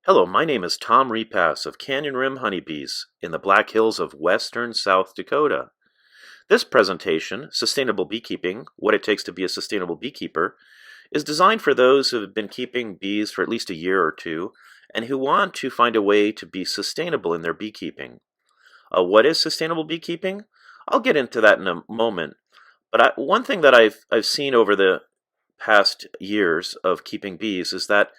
Hello, my name is Tom Repass of Canyon Rim Honeybees in the Black Hills of western South Dakota. This presentation, Sustainable Beekeeping, What It Takes to Be a Sustainable Beekeeper, is designed for those who have been keeping bees for at least a year or two and who want to find a way to be sustainable in their beekeeping. What is sustainable beekeeping? I'll get into that in a moment, but one thing that I've seen over the past years of keeping bees is that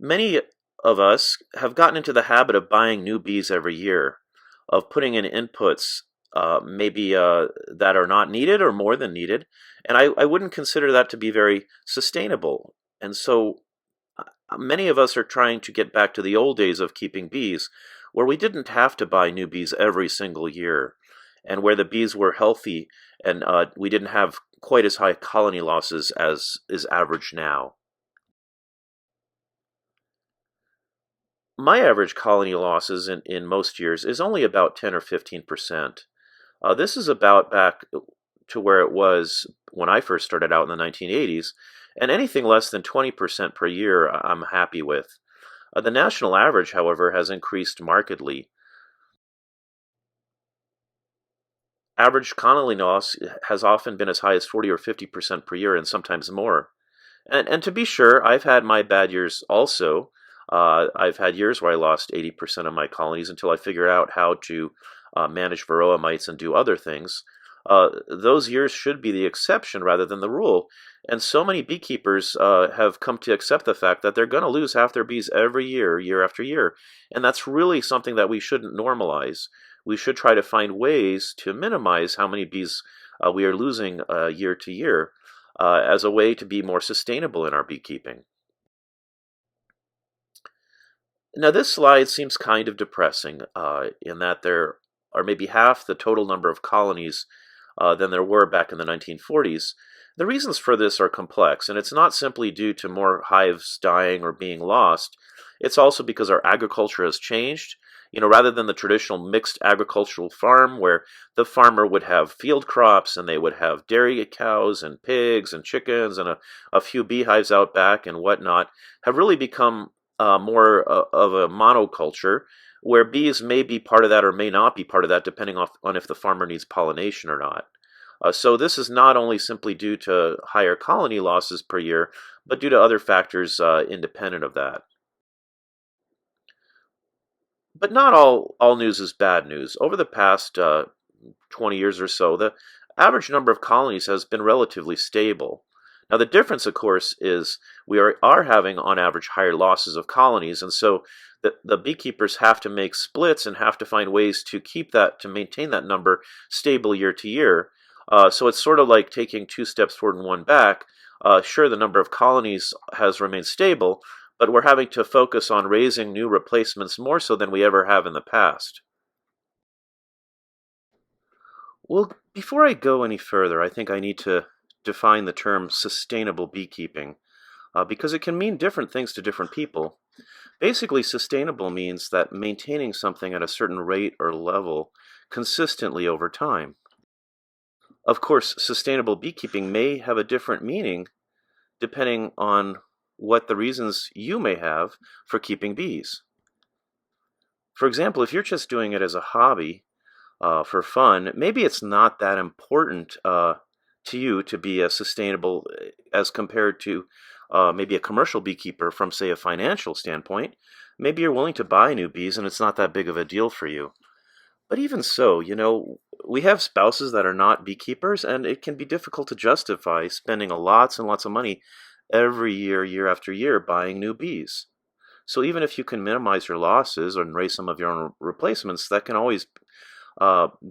many of us have gotten into the habit of buying new bees every year, of putting in inputs maybe that are not needed or more than needed, and I wouldn't consider that to be very sustainable. And so many of us are trying to get back to the old days of keeping bees, where we didn't have to buy new bees every single year, and where the bees were healthy and we didn't have quite as high colony losses as is average now. My average colony losses in most years is only about 10 or 15%. This is about back to where it was when I first started out in the 1980s, and anything less than 20% per year I'm happy with. The national average, however, has increased markedly. Average colony loss has often been as high as 40 or 50% per year and sometimes more. And to be sure, I've had my bad years also. I've had years where I lost 80% of my colonies until I figured out how to manage Varroa mites and do other things. Those years should be the exception rather than the rule. And so many beekeepers have come to accept the fact that they're going to lose half their bees every year, year after year. And that's really something that we shouldn't normalize. We should try to find ways to minimize how many bees we are losing year to year as a way to be more sustainable in our beekeeping. Now, this slide seems kind of depressing in that there are maybe half the total number of colonies than there were back in the 1940s. The reasons for this are complex, and it's not simply due to more hives dying or being lost. It's also because our agriculture has changed. Rather than the traditional mixed agricultural farm where the farmer would have field crops and they would have dairy cows and pigs and chickens and a few beehives out back and whatnot, have really become more of a monoculture where bees may be part of that or may not be part of that depending on if the farmer needs pollination or not. So this is not only simply due to higher colony losses per year, but due to other factors independent of that. But not all news is bad news. Over the past 20 years or so, the average number of colonies has been relatively stable. Now, the difference, of course, is we are having, on average, higher losses of colonies, and so the beekeepers have to make splits and have to find ways to to maintain that number stable year to year. So it's sort of like taking two steps forward and one back. Sure, the number of colonies has remained stable, but we're having to focus on raising new replacements more so than we ever have in the past. Well, before I go any further, I think I need to define the term sustainable beekeeping because it can mean different things to different people. Basically, sustainable means that maintaining something at a certain rate or level consistently over time. Of course, sustainable beekeeping may have a different meaning depending on what the reasons you may have for keeping bees. For example, if you're just doing it as a hobby for fun, maybe it's not that important to you to be as sustainable as compared to maybe a commercial beekeeper from, say, a financial standpoint. Maybe you're willing to buy new bees and it's not that big of a deal for you. But even so, we have spouses that are not beekeepers, and it can be difficult to justify spending lots and lots of money every year, year after year, buying new bees. So even if you can minimize your losses and raise some of your own replacements, that can always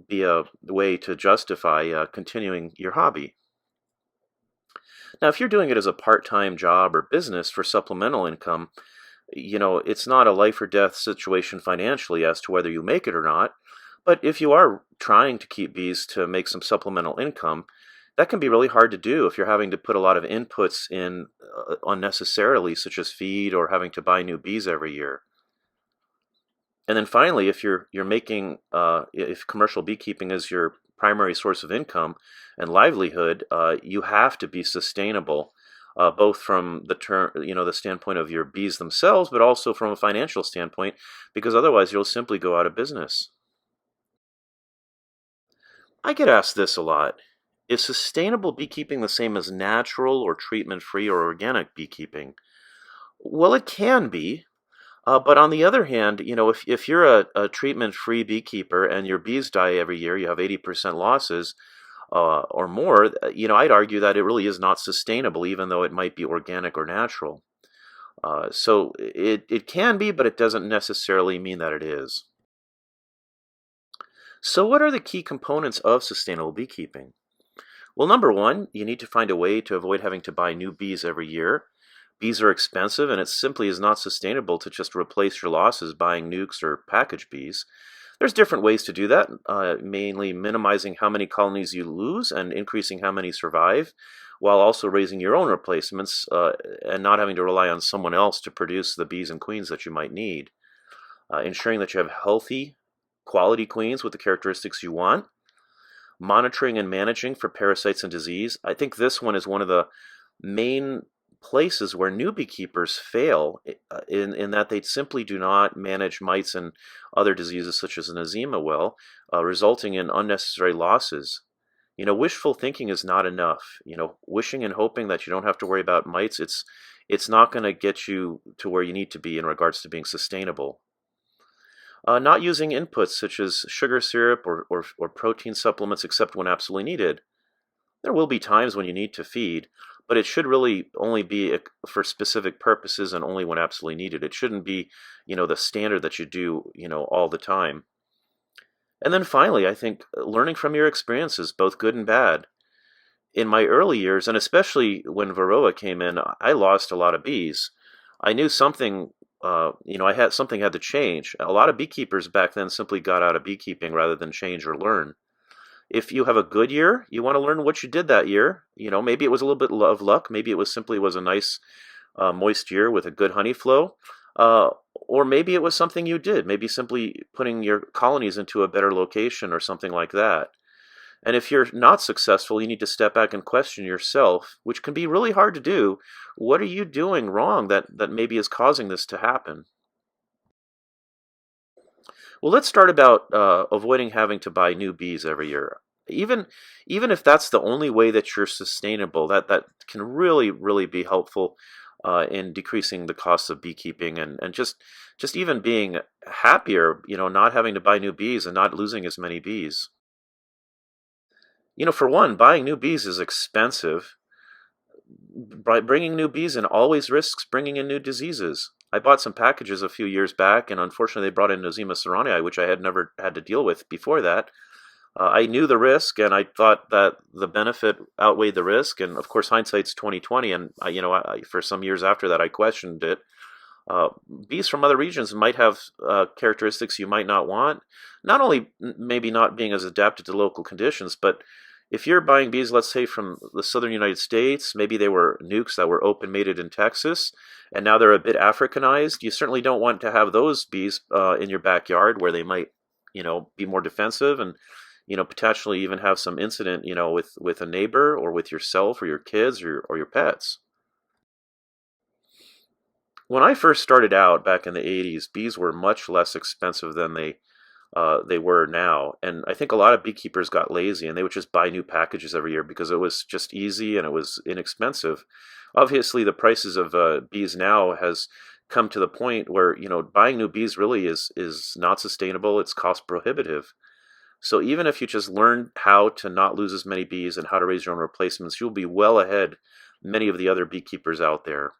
be a way to justify continuing your hobby. Now, if you're doing it as a part-time job or business for supplemental income, it's not a life or death situation financially as to whether you make it or not. But if you are trying to keep bees to make some supplemental income, that can be really hard to do if you're having to put a lot of inputs in unnecessarily, such as feed or having to buy new bees every year. And then finally, if you're making if commercial beekeeping is your primary source of income and livelihood, you have to be sustainable both from the standpoint of your bees themselves, but also from a financial standpoint, because otherwise you'll simply go out of business. I get asked this a lot. Is sustainable beekeeping the same as natural or treatment-free or organic beekeeping? Well, it can be. But on the other hand, if you're a treatment-free beekeeper and your bees die every year, you have 80% losses or more, I'd argue that it really is not sustainable, even though it might be organic or natural. So it can be, but it doesn't necessarily mean that it is. So what are the key components of sustainable beekeeping? Well, number one, you need to find a way to avoid having to buy new bees every year. Bees are expensive, and it simply is not sustainable to just replace your losses buying nukes or package bees. There's different ways to do that, mainly minimizing how many colonies you lose and increasing how many survive, while also raising your own replacements and not having to rely on someone else to produce the bees and queens that you might need. Ensuring that you have healthy, quality queens with the characteristics you want. Monitoring and managing for parasites and disease. I think this one is one of the main places where new beekeepers fail in that they simply do not manage mites and other diseases such as an eczema well, resulting in unnecessary losses. Wishful thinking is not enough. Wishing and hoping that you don't have to worry about mites, it's not going to get you to where you need to be in regards to being sustainable. Not using inputs such as sugar syrup or protein supplements except when absolutely needed. There will be times when you need to feed, but it should really only be for specific purposes and only when absolutely needed. It shouldn't be, the standard that you do, all the time. And then finally, I think learning from your experiences, both good and bad. In my early years, and especially when Varroa came in, I lost a lot of bees. I knew something, I had something had to change. A lot of beekeepers back then simply got out of beekeeping rather than change or learn. If you have a good year, you want to learn what you did that year. Maybe it was a little bit of luck. Maybe it was a nice, moist year with a good honey flow. Or maybe it was something you did. Maybe simply putting your colonies into a better location or something like that. And if you're not successful, you need to step back and question yourself, which can be really hard to do. What are you doing wrong that maybe is causing this to happen? Well, let's start about avoiding having to buy new bees every year. Even even if that's the only way that you're sustainable, that can really be helpful in decreasing the costs of beekeeping and just even being happier, not having to buy new bees and not losing as many bees. For one, buying new bees is expensive. By bringing new bees in always risks bringing in new diseases. I bought some packages a few years back, and unfortunately, they brought in Nosema ceranae, which I had never had to deal with before that. I knew the risk, and I thought that the benefit outweighed the risk. And of course, hindsight's 2020, and for some years after that, I questioned it. Uh, Bees from other regions might have characteristics you might not want. Not only maybe not being as adapted to local conditions, but if you're buying bees, let's say from the southern United States, maybe they were nukes that were open mated in Texas, and now they're a bit Africanized. You certainly don't want to have those bees in your backyard where they might, be more defensive and, potentially even have some incident, with a neighbor or with yourself or your kids or your pets. When I first started out back in the 80s, bees were much less expensive than they were now. And I think a lot of beekeepers got lazy and they would just buy new packages every year because it was just easy and it was inexpensive. Obviously, the prices of bees now has come to the point where buying new bees really is not sustainable. It's cost prohibitive. So even if you just learn how to not lose as many bees and how to raise your own replacements, you'll be well ahead many of the other beekeepers out there.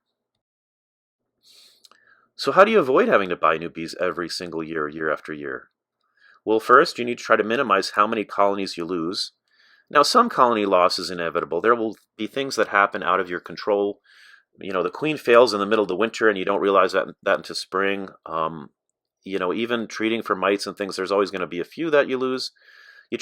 So how do you avoid having to buy new bees every single year, year after year? Well, first, you need to try to minimize how many colonies you lose. Now, some colony loss is inevitable. There will be things that happen out of your control. The queen fails in the middle of the winter and you don't realize that into spring. Even treating for mites and things, there's always going to be a few that you lose. You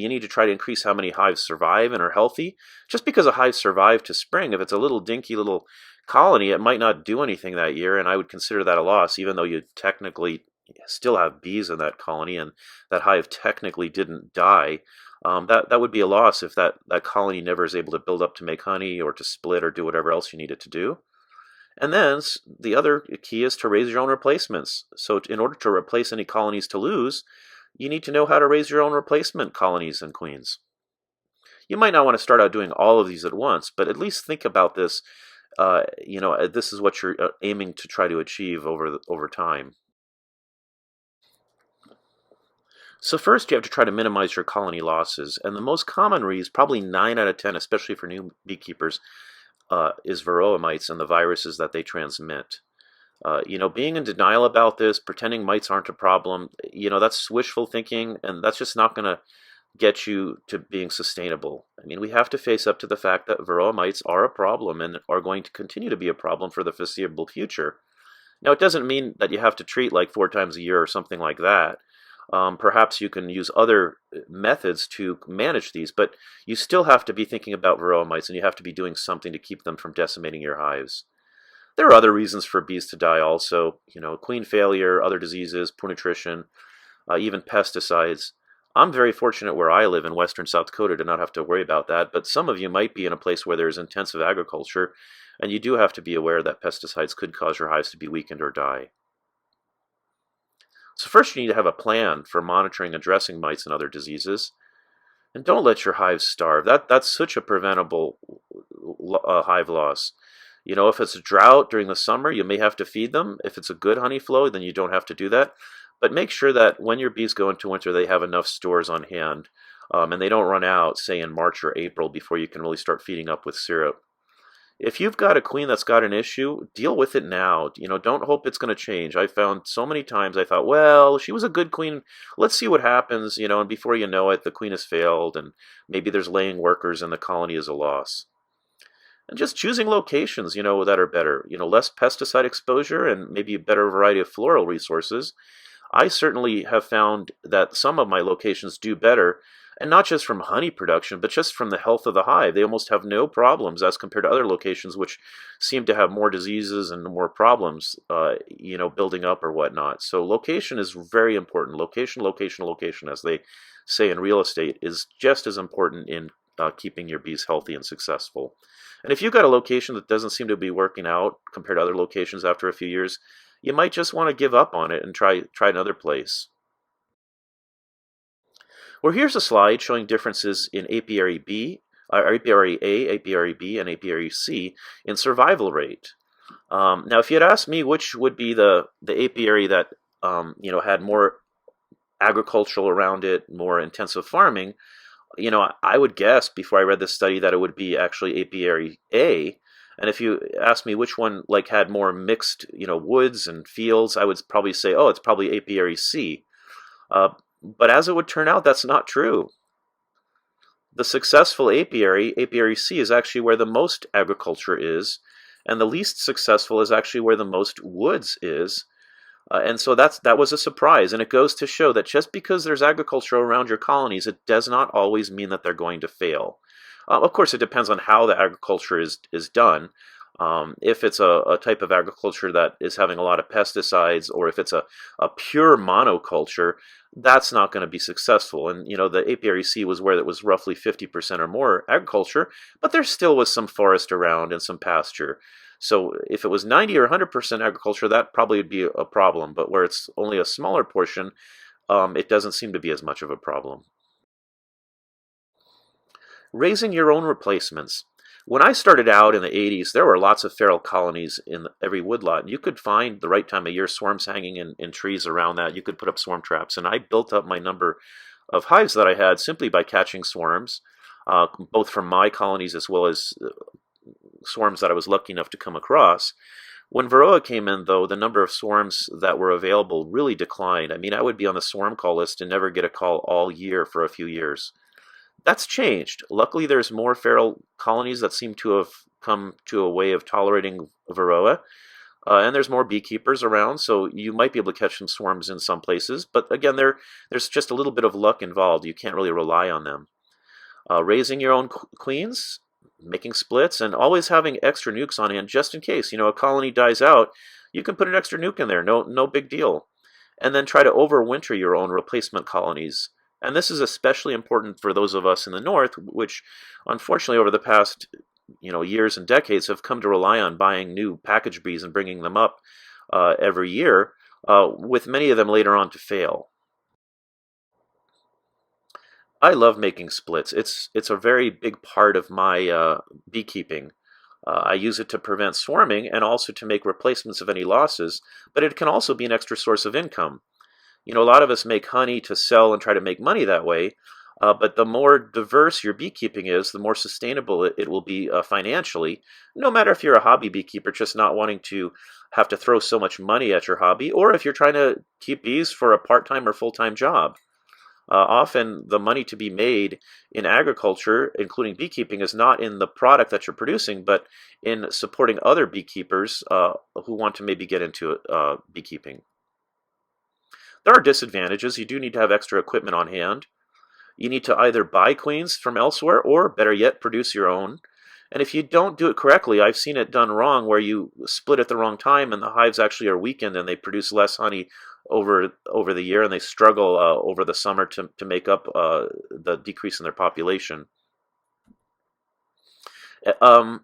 need to try to increase how many hives survive and are healthy. Just because a hive survived to spring, if it's a little dinky little colony, it might not do anything that year, and I would consider that a loss, even though you technically still have bees in that colony and that hive technically didn't die. That would be a loss if that colony never is able to build up to make honey or to split or do whatever else you need it to do. And then the other key is to raise your own replacements. So in order to replace any colonies to lose, you need to know how to raise your own replacement colonies and queens. You might not want to start out doing all of these at once, but at least think about this. This is what you're aiming to try to achieve over time. So first, you have to try to minimize your colony losses, and the most common reason, probably 9 out of 10, especially for new beekeepers, is Varroa mites and the viruses that they transmit. Being in denial about this, pretending mites aren't a problem, that's wishful thinking, and that's just not going to get you to being sustainable. I mean, we have to face up to the fact that Varroa mites are a problem and are going to continue to be a problem for the foreseeable future. Now, it doesn't mean that you have to treat like 4 times a year or something like that. Perhaps you can use other methods to manage these, but you still have to be thinking about Varroa mites, and you have to be doing something to keep them from decimating your hives. There are other reasons for bees to die also, queen failure, other diseases, poor nutrition, even pesticides. I'm very fortunate where I live in western South Dakota to not have to worry about that, but some of you might be in a place where there's intensive agriculture, and you do have to be aware that pesticides could cause your hives to be weakened or die. So first you need to have a plan for monitoring and addressing mites and other diseases. And don't let your hives starve. That's such a preventable hive loss. If it's a drought during the summer, you may have to feed them. If it's a good honey flow, then you don't have to do that. But make sure that when your bees go into winter, they have enough stores on hand. And they don't run out, say, in March or April before you can really start feeding up with syrup. If you've got a queen that's got an issue, deal with it now. Don't hope it's going to change. I found so many times I thought, well, she was a good queen. Let's see what happens, and before you know it, the queen has failed, and maybe there's laying workers and the colony is a loss. And just choosing locations, that are better. Less pesticide exposure and maybe a better variety of floral resources. I certainly have found that some of my locations do better, and not just from honey production, but just from the health of the hive. They almost have no problems as compared to other locations which seem to have more diseases and more problems, building up or whatnot. So location is very important. Location, location, location, as they say in real estate, is just as important in keeping your bees healthy and successful. And if you've got a location that doesn't seem to be working out compared to other locations after a few years, you might just want to give up on it and try another place. Well, here's a slide showing differences in apiary B, apiary A, apiary B, and apiary C in survival rate. Now, if you had asked me which would be the apiary that had more agricultural around it, more intensive farming, I would guess before I read this study that it would be actually apiary A. And if you ask me which one had more mixed, woods and fields, I would probably say, oh, it's probably apiary C. But as it would turn out, that's not true. The successful apiary, apiary C, is actually where the most agriculture is, and the least successful is actually where the most woods is. And so that was a surprise, and it goes to show that just because there's agriculture around your colonies, it does not always mean that they're going to fail. Of course, it depends on how the agriculture is done. If it's a type of agriculture that is having a lot of pesticides, or if it's a pure monoculture, that's not going to be successful. And the apiary C was where it was roughly 50% or more agriculture, but there still was some forest around and some pasture. So if it was 90 or 100% agriculture, that probably would be a problem. But where it's only a smaller portion, it doesn't seem to be as much of a problem. Raising your own replacements. When I started out in the 80s, there were lots of feral colonies in every woodlot. And you could find the right time of year swarms hanging in trees around that. You could put up swarm traps. And I built up my number of hives that I had simply by catching swarms, both from my colonies as well as swarms that I was lucky enough to come across. When Varroa came in, though, the number of swarms that were available really declined. I mean, I would be on the swarm call list and never get a call all year for a few years. That's changed. Luckily, there's more feral colonies that seem to have come to a way of tolerating Varroa, and there's more beekeepers around, so you might be able to catch some swarms in some places. But again, there's just a little bit of luck involved. You can't really rely on them. Raising your own queens, making splits, and always having extra nukes on hand just in case. A colony dies out, you can put an extra nuke in there. No big deal. And then try to overwinter your own replacement colonies. And this is especially important for those of us in the north, which unfortunately over the past years and decades have come to rely on buying new package bees and bringing them up every year, with many of them later on to fail. I love making splits. It's a very big part of my beekeeping. I use it to prevent swarming and also to make replacements of any losses, but it can also be an extra source of income. A lot of us make honey to sell and try to make money that way, but the more diverse your beekeeping is, the more sustainable it will be financially, no matter if you're a hobby beekeeper just not wanting to have to throw so much money at your hobby, or if you're trying to keep bees for a part-time or full-time job. Often the money to be made in agriculture, including beekeeping, is not in the product that you're producing, but in supporting other beekeepers who want to maybe get into beekeeping. There are disadvantages. You do need to have extra equipment on hand. You need to either buy queens from elsewhere or, better yet, produce your own. And if you don't do it correctly, I've seen it done wrong where you split at the wrong time and the hives actually are weakened and they produce less honey over the year, and they struggle over the summer to make up the decrease in their population. Um,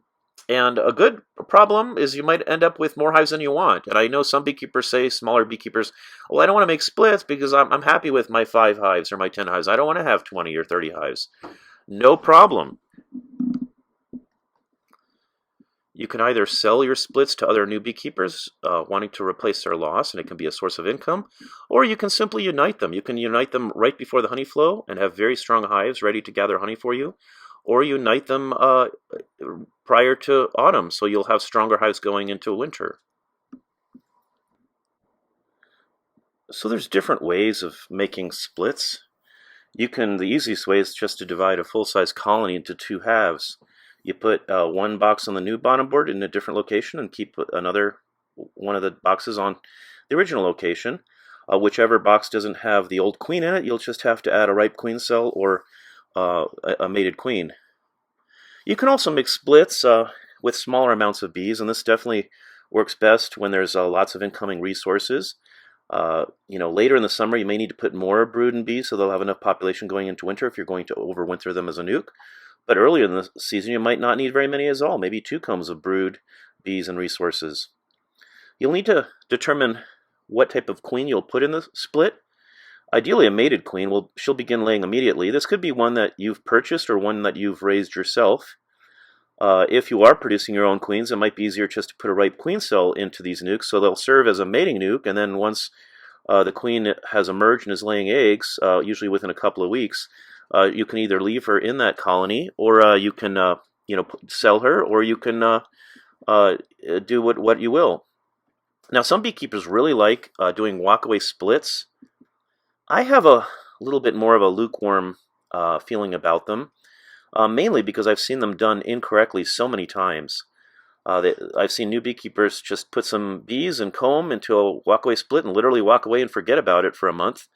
and a good problem is you might end up with more hives than you want. And I know some beekeepers say, smaller beekeepers, well, I don't want to make splits because I'm happy with my 5 hives or my 10 hives. I don't want to have 20 or 30 hives. No problem. You can either sell your splits to other new beekeepers wanting to replace their loss, and it can be a source of income, or you can simply unite them. You can unite them right before the honey flow and have very strong hives ready to gather honey for you, or unite them prior to autumn, so you'll have stronger hives going into winter. So there's different ways of making splits. The easiest way is just to divide a full-size colony into 2 halves. You put one box on the new bottom board in a different location and keep another one of the boxes on the original location. Whichever box doesn't have the old queen in it, you'll just have to add a ripe queen cell or a mated queen. You can also make splits with smaller amounts of bees, and this definitely works best when there's lots of incoming resources. Later in the summer, you may need to put more brood in bees so they'll have enough population going into winter if you're going to overwinter them as a nuke. But earlier in the season, you might not need very many at all, maybe 2 combs of brood, bees, and resources. You'll need to determine what type of queen you'll put in the split. Ideally, a mated queen, she'll begin laying immediately. This could be one that you've purchased or one that you've raised yourself. If you are producing your own queens, it might be easier just to put a ripe queen cell into these nukes, so they'll serve as a mating nuke, and then once the queen has emerged and is laying eggs, usually within a couple of weeks, you can either leave her in that colony, or you can sell her, or you can do what you will. Now, some beekeepers really like doing walkaway splits. I have a little bit more of a lukewarm feeling about them, mainly because I've seen them done incorrectly so many times. I've seen new beekeepers just put some bees and comb into a walkaway split and literally walk away and forget about it for a month.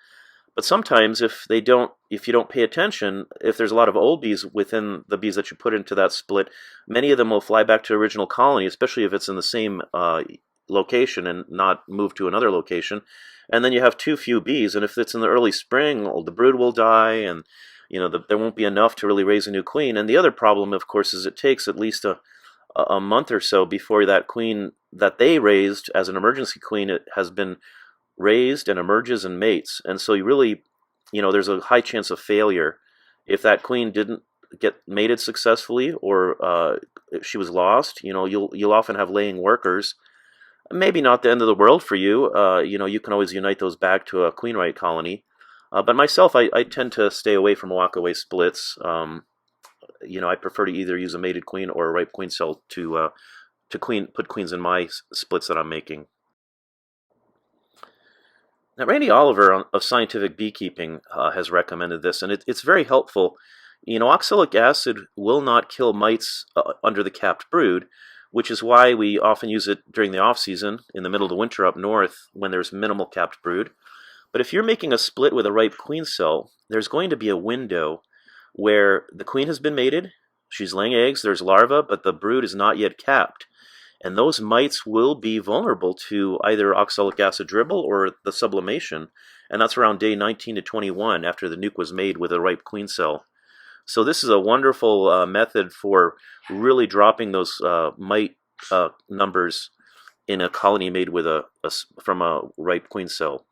But sometimes if you don't pay attention, if there's a lot of old bees within the bees that you put into that split, many of them will fly back to the original colony, especially if it's in the same location and not move to another location. And then you have too few bees, and if it's in the early spring, the brood will die, and there won't be enough to really raise a new queen. And the other problem, of course, is it takes at least a month or so before that queen that they raised as an emergency queen has been raised and emerges and mates. And so you really, there's a high chance of failure if that queen didn't get mated successfully, or if she was lost. You'll often have laying workers. Maybe not the end of the world for you. You can always unite those back to a queen-right colony. But myself, I tend to stay away from walkaway splits. I prefer to either use a mated queen or a ripe queen cell to put queens in my splits that I'm making. Now, Randy Oliver of Scientific Beekeeping has recommended this, and it's very helpful. Oxalic acid will not kill mites under the capped brood, which is why we often use it during the off-season, in the middle of the winter up north, when there's minimal capped brood. But if you're making a split with a ripe queen cell, there's going to be a window where the queen has been mated, she's laying eggs, there's larvae, but the brood is not yet capped. And those mites will be vulnerable to either oxalic acid dribble or the sublimation. and that's around day 19 to 21 after the nuke was made with a ripe queen cell. So this is a wonderful method for really dropping those mite numbers in a colony made with from a ripe queen cell.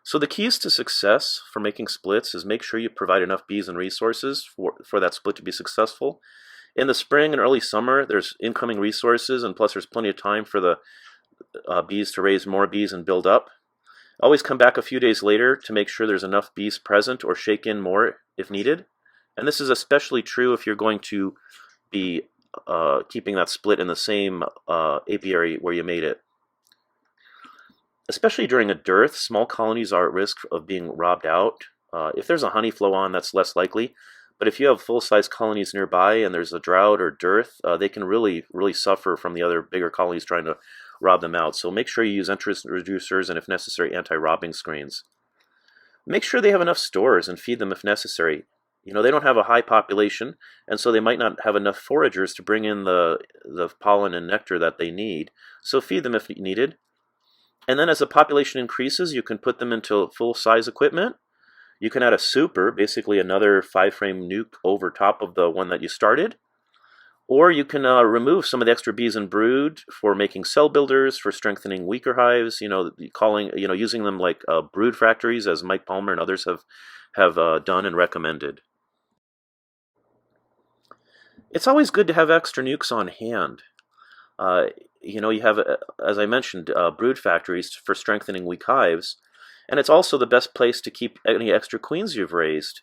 So the keys to success for making splits is make sure you provide enough bees and resources for that split to be successful. In the spring and early summer, there's incoming resources, and plus there's plenty of time for the bees to raise more bees and build up. Always come back a few days later to make sure there's enough bees present, or shake in more if needed. And this is especially true if you're going to be keeping that split in the same apiary where you made it. Especially during a dearth, small colonies are at risk of being robbed out. If there's a honey flow on, that's less likely. But if you have full-size colonies nearby and there's a drought or dearth, they can really suffer from the other bigger colonies trying to rob them out. So make sure you use entrance reducers and, if necessary, anti-robbing screens. Make sure they have enough stores and feed them if necessary. You know, they don't have a high population, and so they might not have enough foragers to bring in the pollen and nectar that they need. So feed them if needed. And then as the population increases, you can put them into full-size equipment. You can add a super, basically another 5-frame nuke over top of the one that you started. Or you can remove some of the extra bees and brood for making cell builders, for strengthening weaker hives, using them like brood factories, as Mike Palmer and others have done and recommended. It's always good to have extra nukes on hand. You have, as I mentioned, brood factories for strengthening weak hives, and it's also the best place to keep any extra queens you've raised.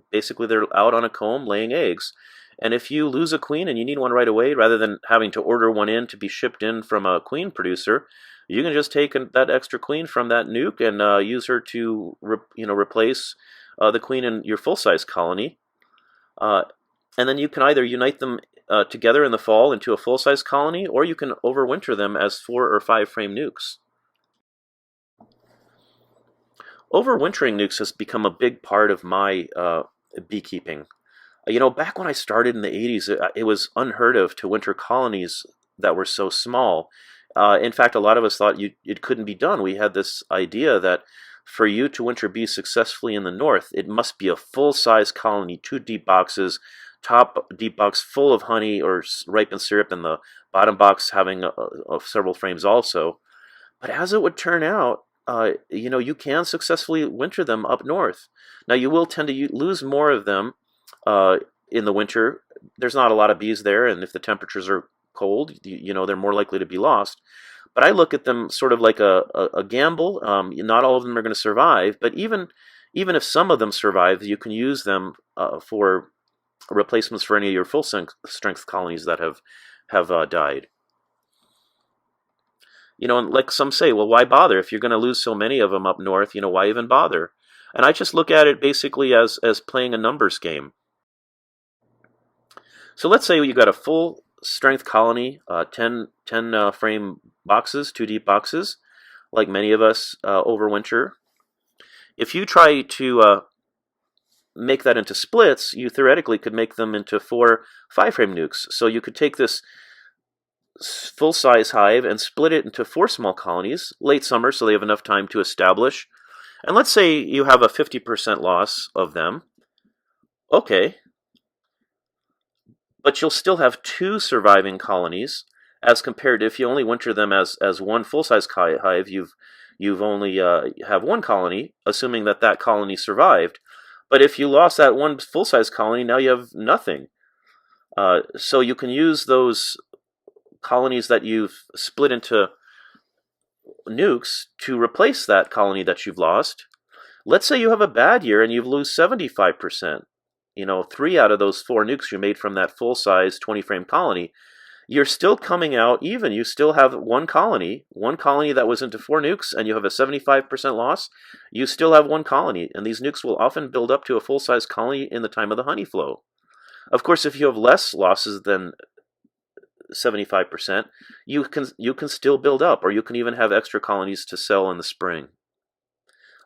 Basically, they're out on a comb laying eggs, and if you lose a queen and you need one right away, rather than having to order one in to be shipped in from a queen producer, you can just take that extra queen from that nuke and use her to replace the queen in your full-size colony. And then you can either unite them together in the fall into a full-size colony, or you can overwinter them as 4 or 5-frame nukes. Overwintering nukes has become a big part of my beekeeping. Back when I started in the 80s, it was unheard of to winter colonies that were so small. In fact, a lot of us thought it couldn't be done. We had this idea that for you to winter bees successfully in the north, it must be a full-size colony, 2 deep boxes, top deep box full of honey or ripened syrup, and the bottom box having several frames also. But as it would turn out, you can successfully winter them up north. Now, you will tend to lose more of them in the winter. There's not a lot of bees there, and if the temperatures are cold, they're more likely to be lost. But I look at them sort of like a gamble. Not all of them are going to survive, but even if some of them survive, you can use them for replacements for any of your full-strength colonies that have died. And like some say, well, why bother? If you're going to lose so many of them up north, why even bother? And I just look at it basically as playing a numbers game. So let's say you got a full-strength colony, 10 frame boxes, 2 deep boxes, like many of us overwinter. If you try to make that into splits, you theoretically could make them into 4 5-frame nukes. So you could take this full-size hive and split it into 4 small colonies, late summer, so they have enough time to establish. And let's say you have a 50% loss of them. Okay. But you'll still have 2 surviving colonies, as compared to if you only winter them as 1 full-size hive, you've only have 1 colony, assuming that colony survived. But if you lost that 1 full-size colony, now you have nothing. So you can use those colonies that you've split into nukes to replace that colony that you've lost. Let's say you have a bad year and you lose 75%. 3 out of those 4 nukes you made from that full-size 20-frame colony, you're still coming out even. You still have 1 colony that was into 4 nukes, and you have a 75% loss. You still have 1 colony, and these nukes will often build up to a full-size colony in the time of the honey flow. Of course, if you have less losses than 75%, you can still build up, or you can even have extra colonies to sell in the spring.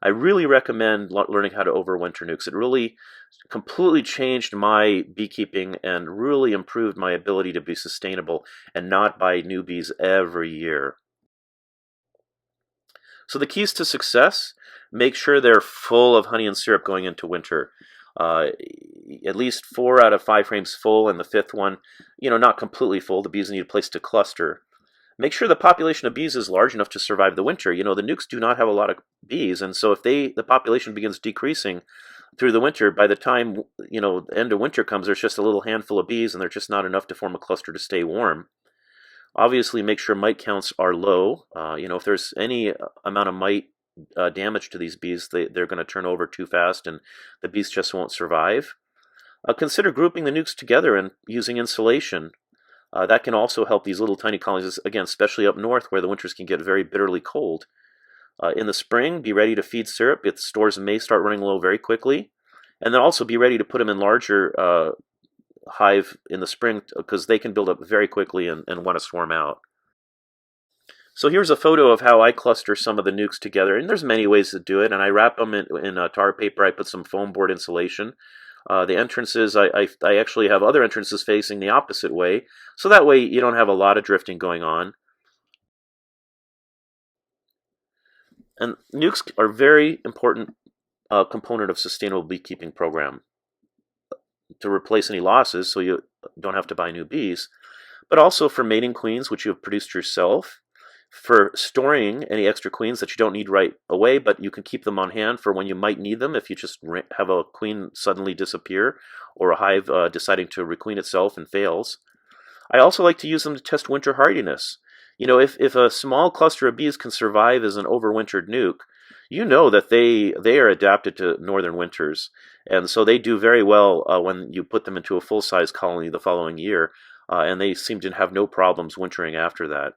I really recommend learning how to overwinter nukes. It really completely changed my beekeeping and really improved my ability to be sustainable and not buy newbies every year. So the keys to success: make sure they're full of honey and syrup going into winter. Uh, at least 4 out of 5 frames full, and the fifth one, not completely full. The bees need a place to cluster. Make sure the population of bees is large enough to survive the winter. The nukes do not have a lot of bees, and so if the population begins decreasing through the winter, by the time the end of winter comes, there's just a little handful of bees, and they're just not enough to form a cluster to stay warm. Obviously, make sure mite counts are low. If there's any amount of mite damage to these bees, they're going to turn over too fast, and the bees just won't survive. Consider grouping the nukes together and using insulation. That can also help these little tiny colonies, again, especially up north where the winters can get very bitterly cold. In the spring, be ready to feed syrup. Its stores may start running low very quickly. And then also be ready to put them in larger hive in the spring, because they can build up very quickly and want to swarm out. So here's a photo of how I cluster some of the nukes together, and there's many ways to do it. And I wrap them in tar paper. I put some foam board insulation. The entrances, I actually have other entrances facing the opposite way, so that way you don't have a lot of drifting going on. And nukes are a very important component of sustainable beekeeping program to replace any losses, so you don't have to buy new bees, but also for mating queens, which you have produced yourself, for storing any extra queens that you don't need right away, but you can keep them on hand for when you might need them if you just have a queen suddenly disappear, or a hive deciding to requeen itself and fails. I also like to use them to test winter hardiness. If a small cluster of bees can survive as an overwintered nuke, that they are adapted to northern winters, and so they do very well when you put them into a full-size colony the following year, and they seem to have no problems wintering after that.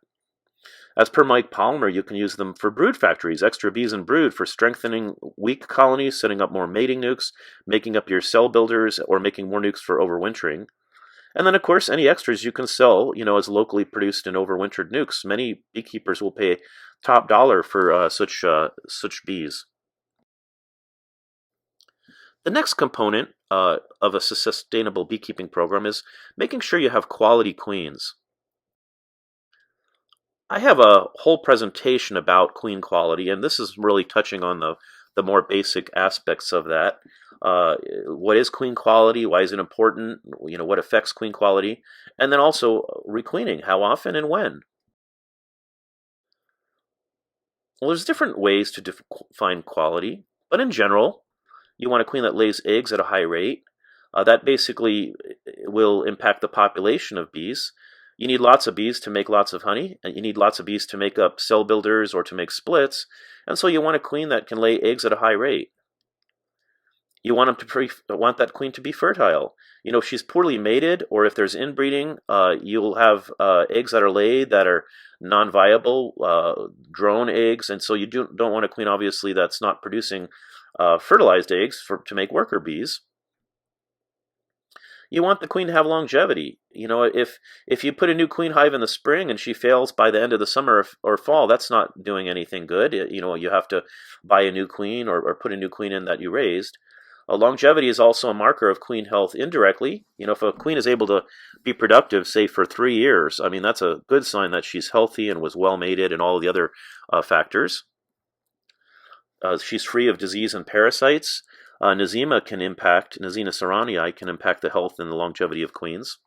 As per Mike Palmer, you can use them for brood factories, extra bees and brood, for strengthening weak colonies, setting up more mating nukes, making up your cell builders, or making more nukes for overwintering. And then, of course, any extras you can sell, as locally produced and overwintered nukes. Many beekeepers will pay top dollar for such bees. The next component of a sustainable beekeeping program is making sure you have quality queens. I have a whole presentation about queen quality, and this is really touching on the more basic aspects of that. What is queen quality? Why is it important? What affects queen quality? And then also requeening, how often and when? Well, there's different ways to define quality, but in general, you want a queen that lays eggs at a high rate. That basically will impact the population of bees. You need lots of bees to make lots of honey, and you need lots of bees to make up cell builders or to make splits, and so you want a queen that can lay eggs at a high rate. You want want that queen to be fertile. If she's poorly mated, or if there's inbreeding, you'll have eggs that are laid that are non-viable, drone eggs, and so you don't want a queen, obviously, that's not producing fertilized eggs to make worker bees. You want the queen to have longevity. If you put a new queen hive in the spring and she fails by the end of the summer or fall, that's not doing anything good. You have to buy a new queen, or put a new queen in that you raised. Longevity is also a marker of queen health indirectly. If a queen is able to be productive, say, for 3 years, that's a good sign that she's healthy and was well mated and all the other factors. She's free of disease and parasites. Nosema ceranii can impact the health and the longevity of queens.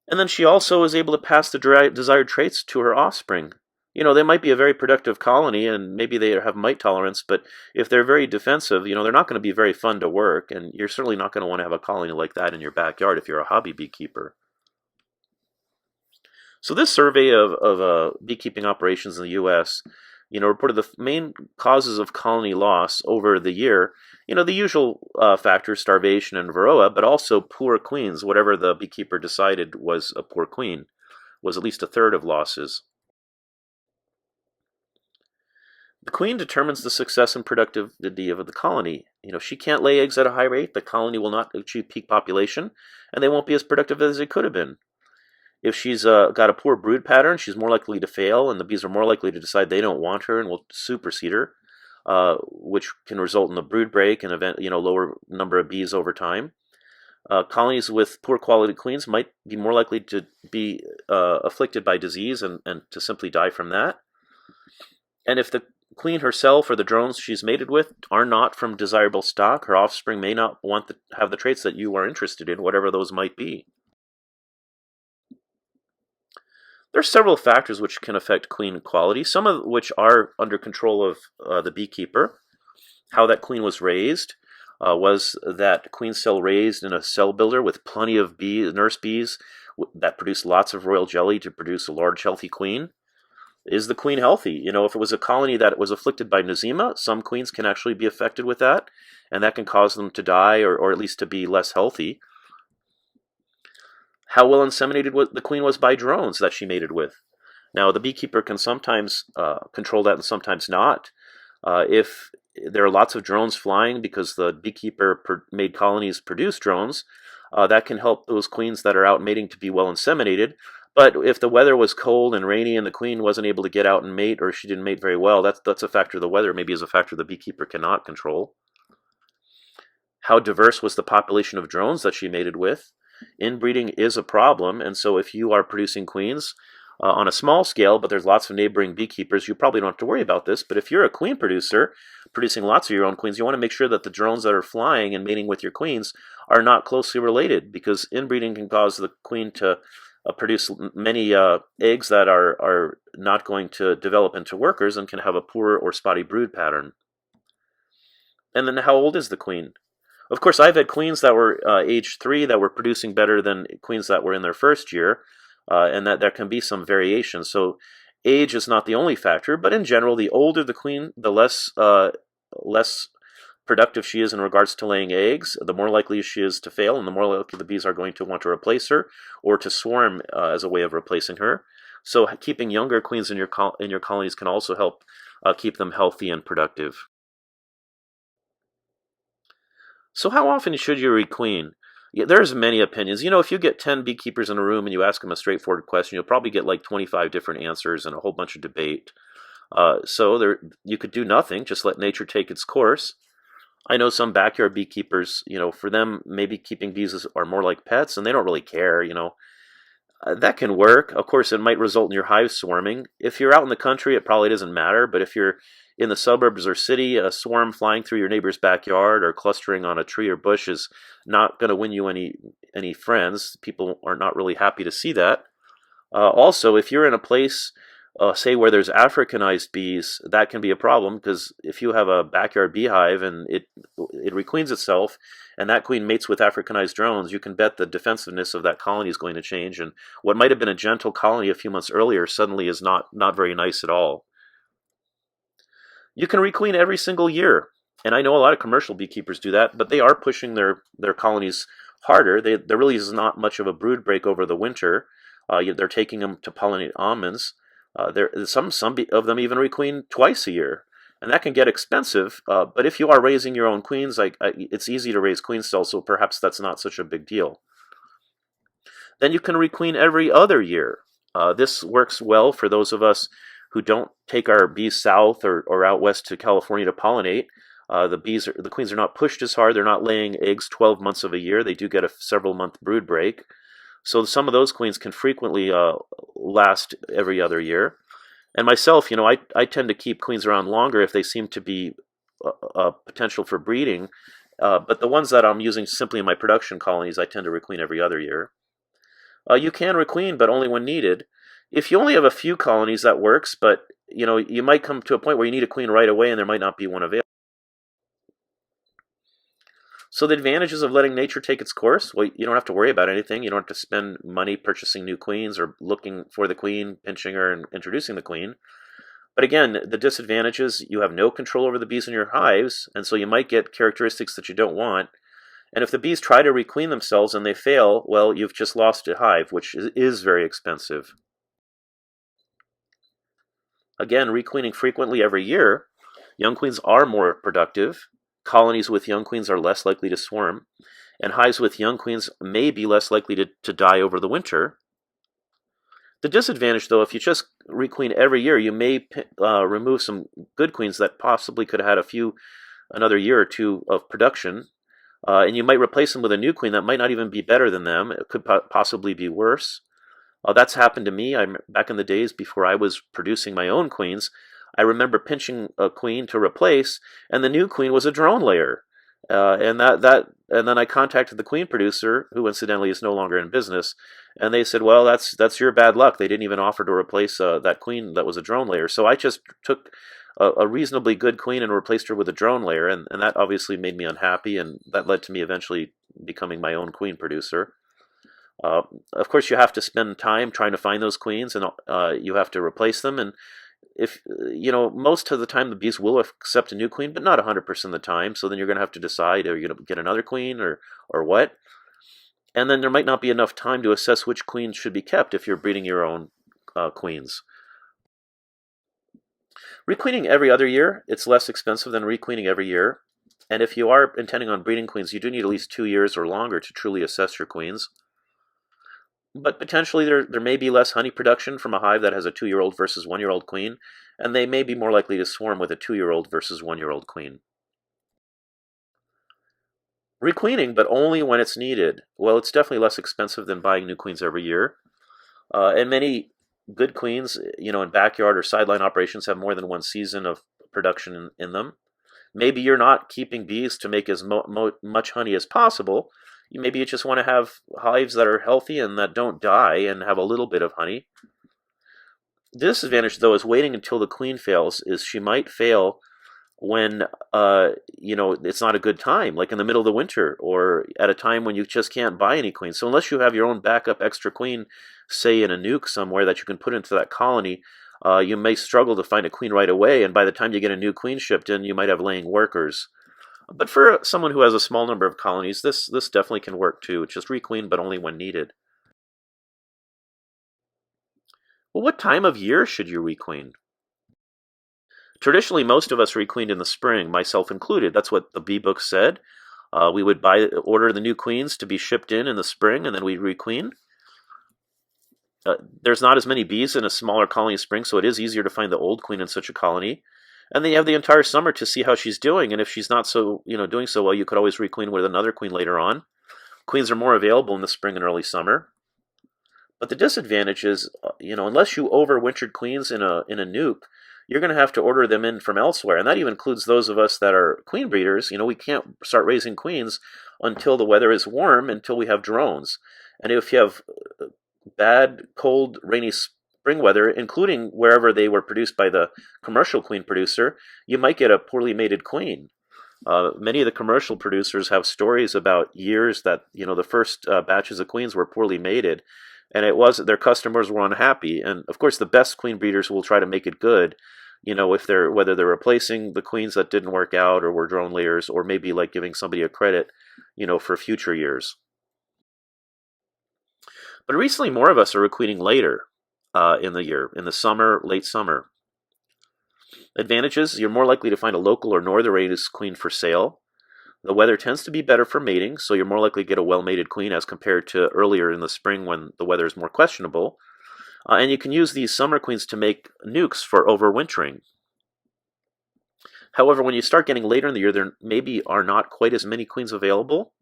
And then she also is able to pass the desired traits to her offspring. They might be a very productive colony, and maybe they have mite tolerance, but if they're very defensive, they're not going to be very fun to work, and you're certainly not going to want to have a colony like that in your backyard if you're a hobby beekeeper. So this survey of beekeeping operations in the U.S., reported the main causes of colony loss over the year. The usual factors, starvation and varroa, but also poor queens. Whatever the beekeeper decided was a poor queen was at least a third of losses. The queen determines the success and productivity of the colony. If she can't lay eggs at a high rate, the colony will not achieve peak population, and they won't be as productive as they could have been. If she's got a poor brood pattern, she's more likely to fail, and the bees are more likely to decide they don't want her and will supersede her, which can result in a brood break and lower number of bees over time. Colonies with poor quality queens might be more likely to be afflicted by disease and to simply die from that. And if the queen herself or the drones she's mated with are not from desirable stock, her offspring may not want to have the traits that you are interested in, whatever those might be. There are several factors which can affect queen quality, some of which are under control of the beekeeper. How that queen was raised. Was that queen cell raised in a cell builder with plenty of nurse bees that produce lots of royal jelly to produce a large, healthy queen? Is the queen healthy? If it was a colony that was afflicted by nosema, some queens can actually be affected with that, and that can cause them to die or at least to be less healthy. How well inseminated the queen was by drones that she mated with. Now, the beekeeper can sometimes control that and sometimes not. If there are lots of drones flying because the beekeeper made colonies produce drones, that can help those queens that are out mating to be well inseminated. But if the weather was cold and rainy and the queen wasn't able to get out and mate, or she didn't mate very well, that's a factor. The weather maybe is a factor the beekeeper cannot control. How diverse was the population of drones that she mated with? Inbreeding is a problem, and so if you are producing queens on a small scale, but there's lots of neighboring beekeepers, you probably don't have to worry about this. But if you're a queen producer, producing lots of your own queens, you want to make sure that the drones that are flying and mating with your queens are not closely related, because inbreeding can cause the queen to produce many eggs that are not going to develop into workers and can have a poor or spotty brood pattern. And then how old is the queen? Of course, I've had queens that were age 3 that were producing better than queens that were in their first year, and that there can be some variation. So age is not the only factor, but in general, the older the queen, the less productive she is in regards to laying eggs, the more likely she is to fail, and the more likely the bees are going to want to replace her or to swarm as a way of replacing her. So keeping younger queens in your colonies can also help keep them healthy and productive. So how often should you requeen? Yeah, there's many opinions. If you get 10 beekeepers in a room and you ask them a straightforward question, you'll probably get like 25 different answers and a whole bunch of debate. So you could do nothing, just let nature take its course. I know some backyard beekeepers, for them, maybe keeping bees are more like pets and they don't really care. That can work. Of course, it might result in your hive swarming. If you're out in the country, it probably doesn't matter. But if you're in the suburbs or city, a swarm flying through your neighbor's backyard or clustering on a tree or bush is not going to win you any friends. People are not really happy to see that. Also, if you're in a place, say where there's Africanized bees, that can be a problem, because if you have a backyard beehive and it requeens itself, and that queen mates with Africanized drones, you can bet the defensiveness of that colony is going to change, and what might have been a gentle colony a few months earlier suddenly is not very nice at all. You can requeen every single year, and I know a lot of commercial beekeepers do that, but they are pushing their colonies harder. There really is not much of a brood break over the winter. They're taking them to pollinate almonds. Some of them even requeen twice a year, and that can get expensive. But if you are raising your own queens, it's easy to raise queen cells, so perhaps that's not such a big deal. Then you can requeen every other year. This works well for those of us who don't take our bees south or out west to California to pollinate. The queens are not pushed as hard. They're not laying eggs 12 months of a year. They do get a several-month brood break. So some of those queens can frequently last every other year. And myself, I tend to keep queens around longer if they seem to be a potential for breeding. But the ones that I'm using simply in my production colonies, I tend to requeen every other year. You can requeen, but only when needed. If you only have a few colonies, that works, but you might come to a point where you need a queen right away and there might not be one available. So the advantages of letting nature take its course, well, you don't have to worry about anything. You don't have to spend money purchasing new queens or looking for the queen, pinching her, and introducing the queen. But again, the disadvantages, you have no control over the bees in your hives, and so you might get characteristics that you don't want. And if the bees try to requeen themselves and they fail, well, you've just lost a hive, which is very expensive. Again, requeening frequently every year, young queens are more productive. Colonies with young queens are less likely to swarm, and hives with young queens may be less likely to die over the winter. The disadvantage, though, if you just requeen every year, you may remove some good queens that possibly could have had another year or two of production, and you might replace them with a new queen that might not even be better than them. It could possibly be worse. That's happened to me. Back in the days before I was producing my own queens, I remember pinching a queen to replace, and the new queen was a drone layer. And then I contacted the queen producer, who incidentally is no longer in business, and they said, "Well, that's your bad luck. They didn't even offer to replace that queen that was a drone layer." So I just took a reasonably good queen and replaced her with a drone layer, and that obviously made me unhappy, and that led to me eventually becoming my own queen producer. Uh, of course, you have to spend time trying to find those queens, and you have to replace them. And if most of the time the bees will accept a new queen, but not 100% of the time. So then you're going to have to decide: are you going to get another queen or what? And then there might not be enough time to assess which queens should be kept if you're breeding your own queens. Requeening every other year, it's less expensive than requeening every year. And if you are intending on breeding queens, you do need at least 2 years or longer to truly assess your queens. But potentially there may be less honey production from a hive that has a 2-year-old versus 1-year-old queen, and they may be more likely to swarm with a 2-year-old versus 1-year-old queen. Requeening, but only when it's needed. Well, it's definitely less expensive than buying new queens every year. And many good queens, in backyard or sideline operations have more than one season of production in them. Maybe you're not keeping bees to make as much honey as possible. Maybe you just want to have hives that are healthy and that don't die and have a little bit of honey. The disadvantage, though, is waiting until the queen fails. Is she might fail when it's not a good time, like in the middle of the winter or at a time when you just can't buy any queens. So unless you have your own backup extra queen, say in a nuke somewhere that you can put into that colony, you may struggle to find a queen right away, and by the time you get a new queen shipped in, you might have laying workers. But for someone who has a small number of colonies, this definitely can work too. Just requeen, but only when needed. Well, what time of year should you requeen? Traditionally, most of us requeened in the spring, myself included. That's what the bee book said. We would order the new queens to be shipped in the spring, and then we'd requeen. There's not as many bees in a smaller colony in spring, so it is easier to find the old queen in such a colony. And then you have the entire summer to see how she's doing, and if she's not doing so well, you could always requeen with another queen later on. Queens are more available in the spring and early summer. But the disadvantage is, unless you overwintered queens in a nuke, you're going to have to order them in from elsewhere, and that even includes those of us that are queen breeders. We can't start raising queens until the weather is warm, until we have drones. And if you have bad, cold, rainy spring weather, including wherever they were produced by the commercial queen producer, you might get a poorly mated queen. Many of the commercial producers have stories about years that the first batches of queens were poorly mated, and it was their customers were unhappy. And of course, the best queen breeders will try to make it good. Whether they're replacing the queens that didn't work out or were drone layers, or maybe like giving somebody a credit, for future years. But recently, more of us are requeening later in the year, in the summer, late summer. Advantages: you're more likely to find a local or northern raised queen for sale. The weather tends to be better for mating, so you're more likely to get a well-mated queen as compared to earlier in the spring when the weather is more questionable. And you can use these summer queens to make nukes for overwintering. However, when you start getting later in the year, there maybe are not quite as many queens available.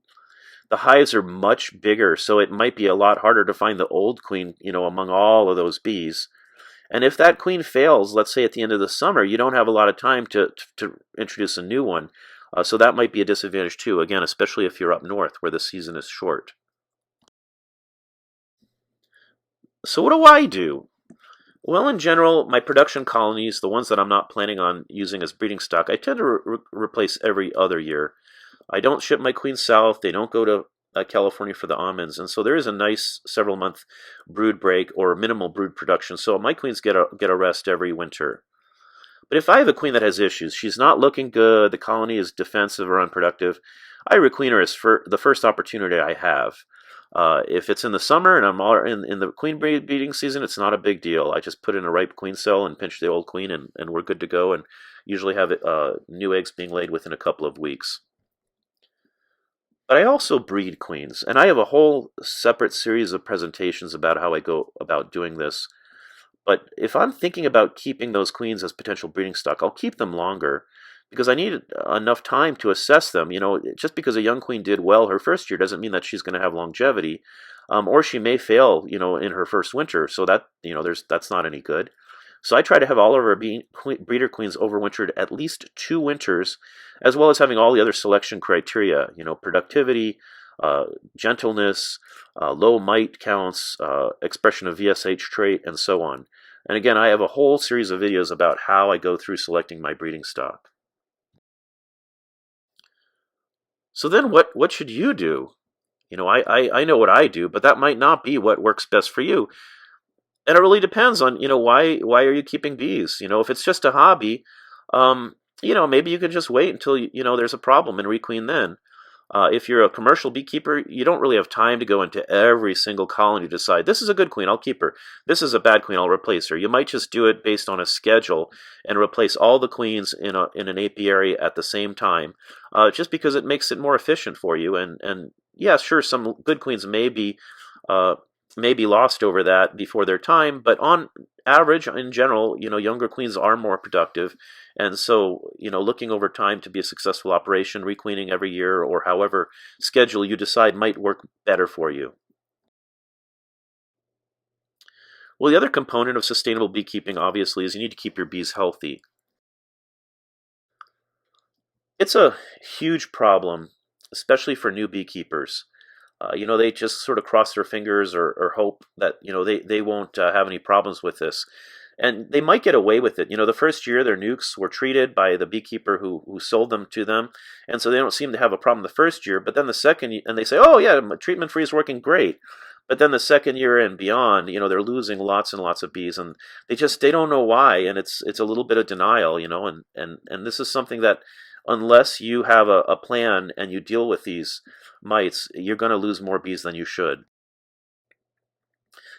The hives are much bigger, so it might be a lot harder to find the old queen, among all of those bees. And if that queen fails, let's say at the end of the summer, you don't have a lot of time to introduce a new one. So that might be a disadvantage too, again, especially if you're up north where the season is short. So what do I do? Well, in general, my production colonies, the ones that I'm not planning on using as breeding stock, I tend to replace every other year. I don't ship my queens south. They don't go to California for the almonds, and so there is a nice several-month brood break or minimal brood production. So my queens get a rest every winter. But if I have a queen that has issues, she's not looking good, the colony is defensive or unproductive, I requeen her as the first opportunity I have. If it's in the summer and I'm in the queen breeding season, it's not a big deal. I just put in a ripe queen cell and pinch the old queen, and we're good to go, and usually have new eggs being laid within a couple of weeks. But I also breed queens, and I have a whole separate series of presentations about how I go about doing this. But if I'm thinking about keeping those queens as potential breeding stock, I'll keep them longer because I need enough time to assess them. Just because a young queen did well her first year doesn't mean that she's going to have longevity, or she may fail, in her first winter. So that that's not any good. So I try to have all of our breeder queens overwintered at least 2 winters, as well as having all the other selection criteria, productivity, uh, gentleness, low mite counts, expression of VSH trait, and so on. And again, I have a whole series of videos about how I go through selecting my breeding stock. So then what should you do? I know what I do, but that might not be what works best for you. And it really depends on, why are you keeping bees? If it's just a hobby, maybe you could just wait until there's a problem and requeen then. If you're a commercial beekeeper, you don't really have time to go into every single colony to decide, this is a good queen, I'll keep her. This is a bad queen, I'll replace her. You might just do it based on a schedule and replace all the queens in an apiary at the same time, just because it makes it more efficient for you. And yeah, sure, some good queens uh, may be lost over that before their time, but on average, in general, younger queens are more productive. And so, looking over time to be a successful operation, requeening every year or however schedule you decide might work better for you. Well, the other component of sustainable beekeeping, obviously, is you need to keep your bees healthy. It's a huge problem, especially for new beekeepers. They just sort of cross their fingers or hope that, they won't have any problems with this. And they might get away with it. The first year their nucs were treated by the beekeeper who sold them to them. And so they don't seem to have a problem the first year. But then the second, and they say, oh, yeah, treatment free is working great. But then the second year and beyond, they're losing lots and lots of bees. And they don't know why. And it's a little bit of denial, and this is something that unless you have a plan and you deal with these mites, you're going to lose more bees than you should.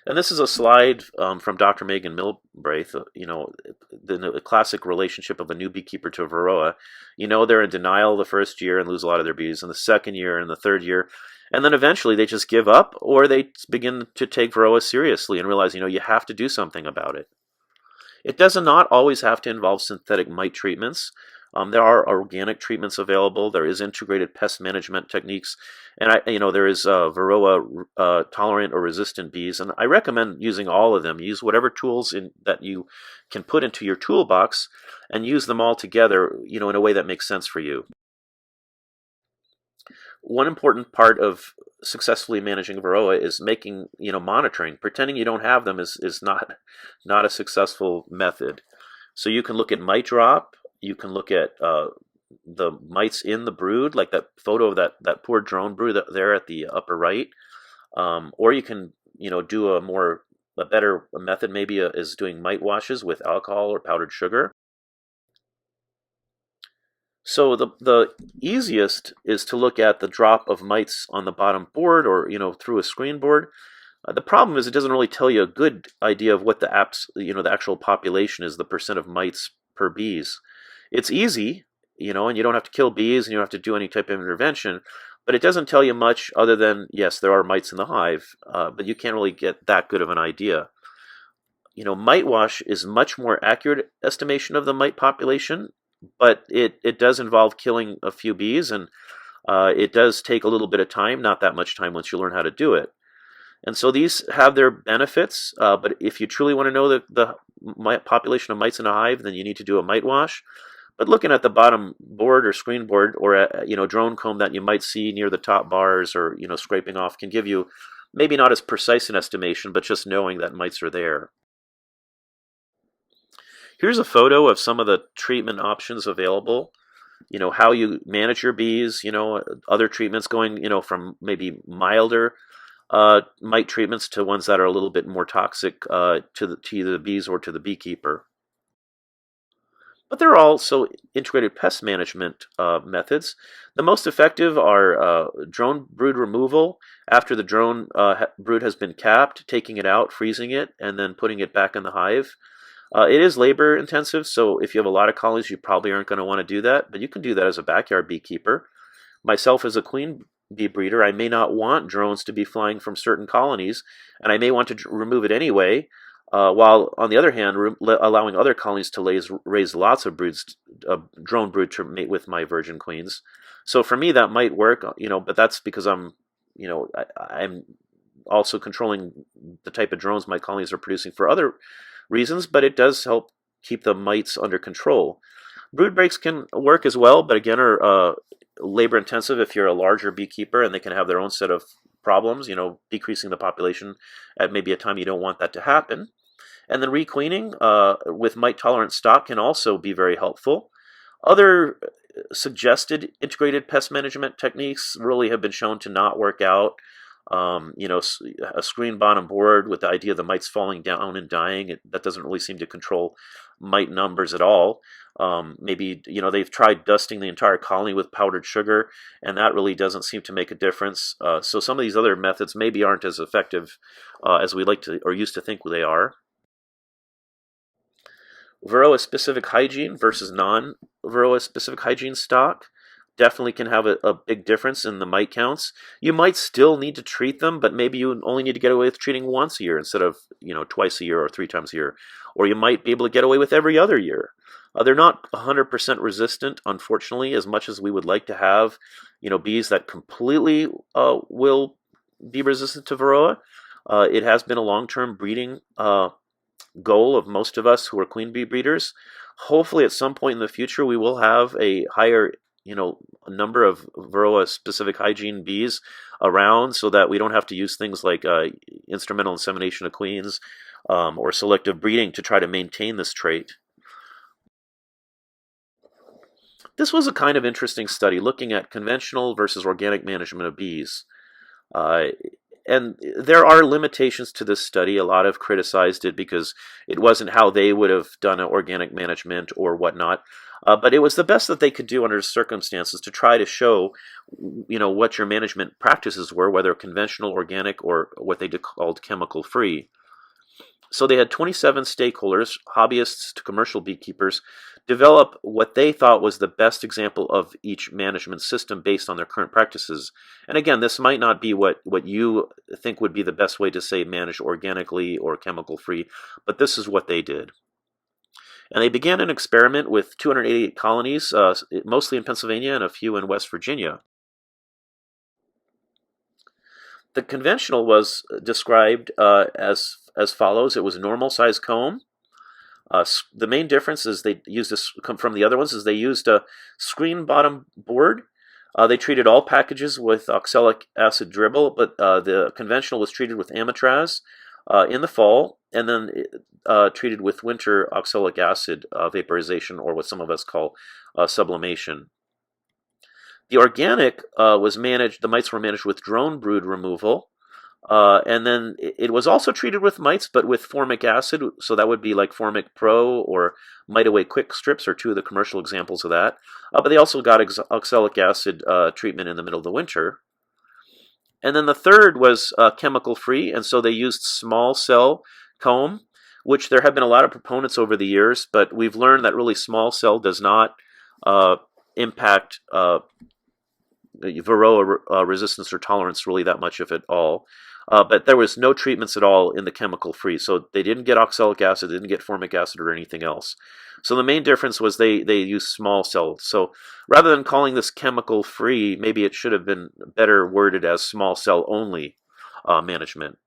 And this is a slide from Dr. Megan Milbraith, the classic relationship of a new beekeeper to a Varroa. They're in denial the first year and lose a lot of their bees, and the second year and the third year. And then eventually they just give up, or they begin to take Varroa seriously and realize, you have to do something about it. It does not always have to involve synthetic mite treatments. There are organic treatments available. There is integrated pest management techniques, and there is Varroa tolerant or resistant bees, and I recommend using all of them. Use whatever tools that you can put into your toolbox, and use them all together, in a way that makes sense for you. One important part of successfully managing Varroa is making, monitoring. Pretending you don't have them is not a successful method. So you can look at mite drop. You can look at the mites in the brood, like that photo of that poor drone brood there at the upper right. Or you can, do a better method maybe is doing mite washes with alcohol or powdered sugar. So the easiest is to look at the drop of mites on the bottom board or, through a screen board. The problem is it doesn't really tell you a good idea of what the actual population is, the percent of mites per bees. It's easy, and you don't have to kill bees and you don't have to do any type of intervention, but it doesn't tell you much other than, yes, there are mites in the hive, but you can't really get that good of an idea. Mite wash is much more accurate estimation of the mite population, but it does involve killing a few bees, and it does take a little bit of time, not that much time once you learn how to do it. And so these have their benefits, but if you truly want to know the population of mites in a hive, then you need to do a mite wash. But looking at the bottom board or screen board or a drone comb that you might see near the top bars or scraping off can give you maybe not as precise an estimation, but just knowing that mites are there. Here's a photo of some of the treatment options available. How you manage your bees, other treatments going, from maybe milder mite treatments to ones that are a little bit more toxic to either the bees or to the beekeeper. But there are also integrated pest management methods. The most effective are drone brood removal after the drone brood has been capped, taking it out, freezing it, and then putting it back in the hive. It is labor intensive, so if you have a lot of colonies, you probably aren't going to want to do that, but you can do that as a backyard beekeeper. Myself as a queen bee breeder, I may not want drones to be flying from certain colonies, and I may want to remove it anyway, while on the other hand, allowing other colonies to raise lots of broods, drone brood to mate with my virgin queens. So for me, that might work, but that's because I'm also controlling the type of drones my colonies are producing for other reasons, but it does help keep the mites under control. Brood breaks can work as well, but again are labor intensive if you're a larger beekeeper, and they can have their own set of problems, decreasing the population at maybe a time you don't want that to happen. And then requeening with mite-tolerant stock can also be very helpful. Other suggested integrated pest management techniques really have been shown to not work out. A screen bottom board with the idea of the mites falling down and dying, that doesn't really seem to control mite numbers at all. Maybe, they've tried dusting the entire colony with powdered sugar, and that really doesn't seem to make a difference. So some of these other methods maybe aren't as effective as we like to or used to think they are. Varroa-specific hygiene versus non-Varroa-specific hygiene stock definitely can have a big difference in the mite counts. You might still need to treat them, but maybe you only need to get away with treating once a year instead of twice a year or 3 times a year. Or you might be able to get away with every other year. They're not 100% resistant, unfortunately, as much as we would like to have bees that completely will be resistant to Varroa. It has been a long-term breeding goal of most of us who are queen bee breeders. Hopefully at some point in the future we will have a higher number of Varroa specific hygiene bees around, so that we don't have to use things like instrumental insemination of queens or selective breeding to try to maintain this trait. This was a kind of interesting study looking at conventional versus organic management of bees. And there are limitations to this study. A lot have criticized it because it wasn't how they would have done an organic management or whatnot. But it was the best that they could do under circumstances to try to show, what your management practices were, whether conventional, organic, or what they called chemical-free. So they had 27 stakeholders, hobbyists to commercial beekeepers, develop what they thought was the best example of each management system based on their current practices. And again, this might not be what you think would be the best way to, say, manage organically or chemical-free, but this is what they did. And they began an experiment with 288 colonies, mostly in Pennsylvania and a few in West Virginia. The conventional was described as follows. It was a normal-sized comb. The main difference is they used from the other ones is they used a screen bottom board. They treated all packages with oxalic acid dribble, but the conventional was treated with amitraz in the fall, and then treated with winter oxalic acid vaporization, or what some of us call sublimation. The organic was managed. The mites were managed with drone brood removal. And then it was also treated with mites, but with formic acid. So that would be like Formic Pro or Mite Away Quick Strips are two of the commercial examples of that. But they also got oxalic acid treatment in the middle of the winter. And then the third was chemical-free, and so they used small cell comb, which there have been a lot of proponents over the years, but we've learned that really small cell does not impact Varroa resistance or tolerance really that much, if at all. But there was no treatments at all in the chemical-free. So they didn't get oxalic acid, they didn't get formic acid or anything else. So the main difference was they used small cells. So rather than calling this chemical-free, maybe it should have been better worded as small cell only management.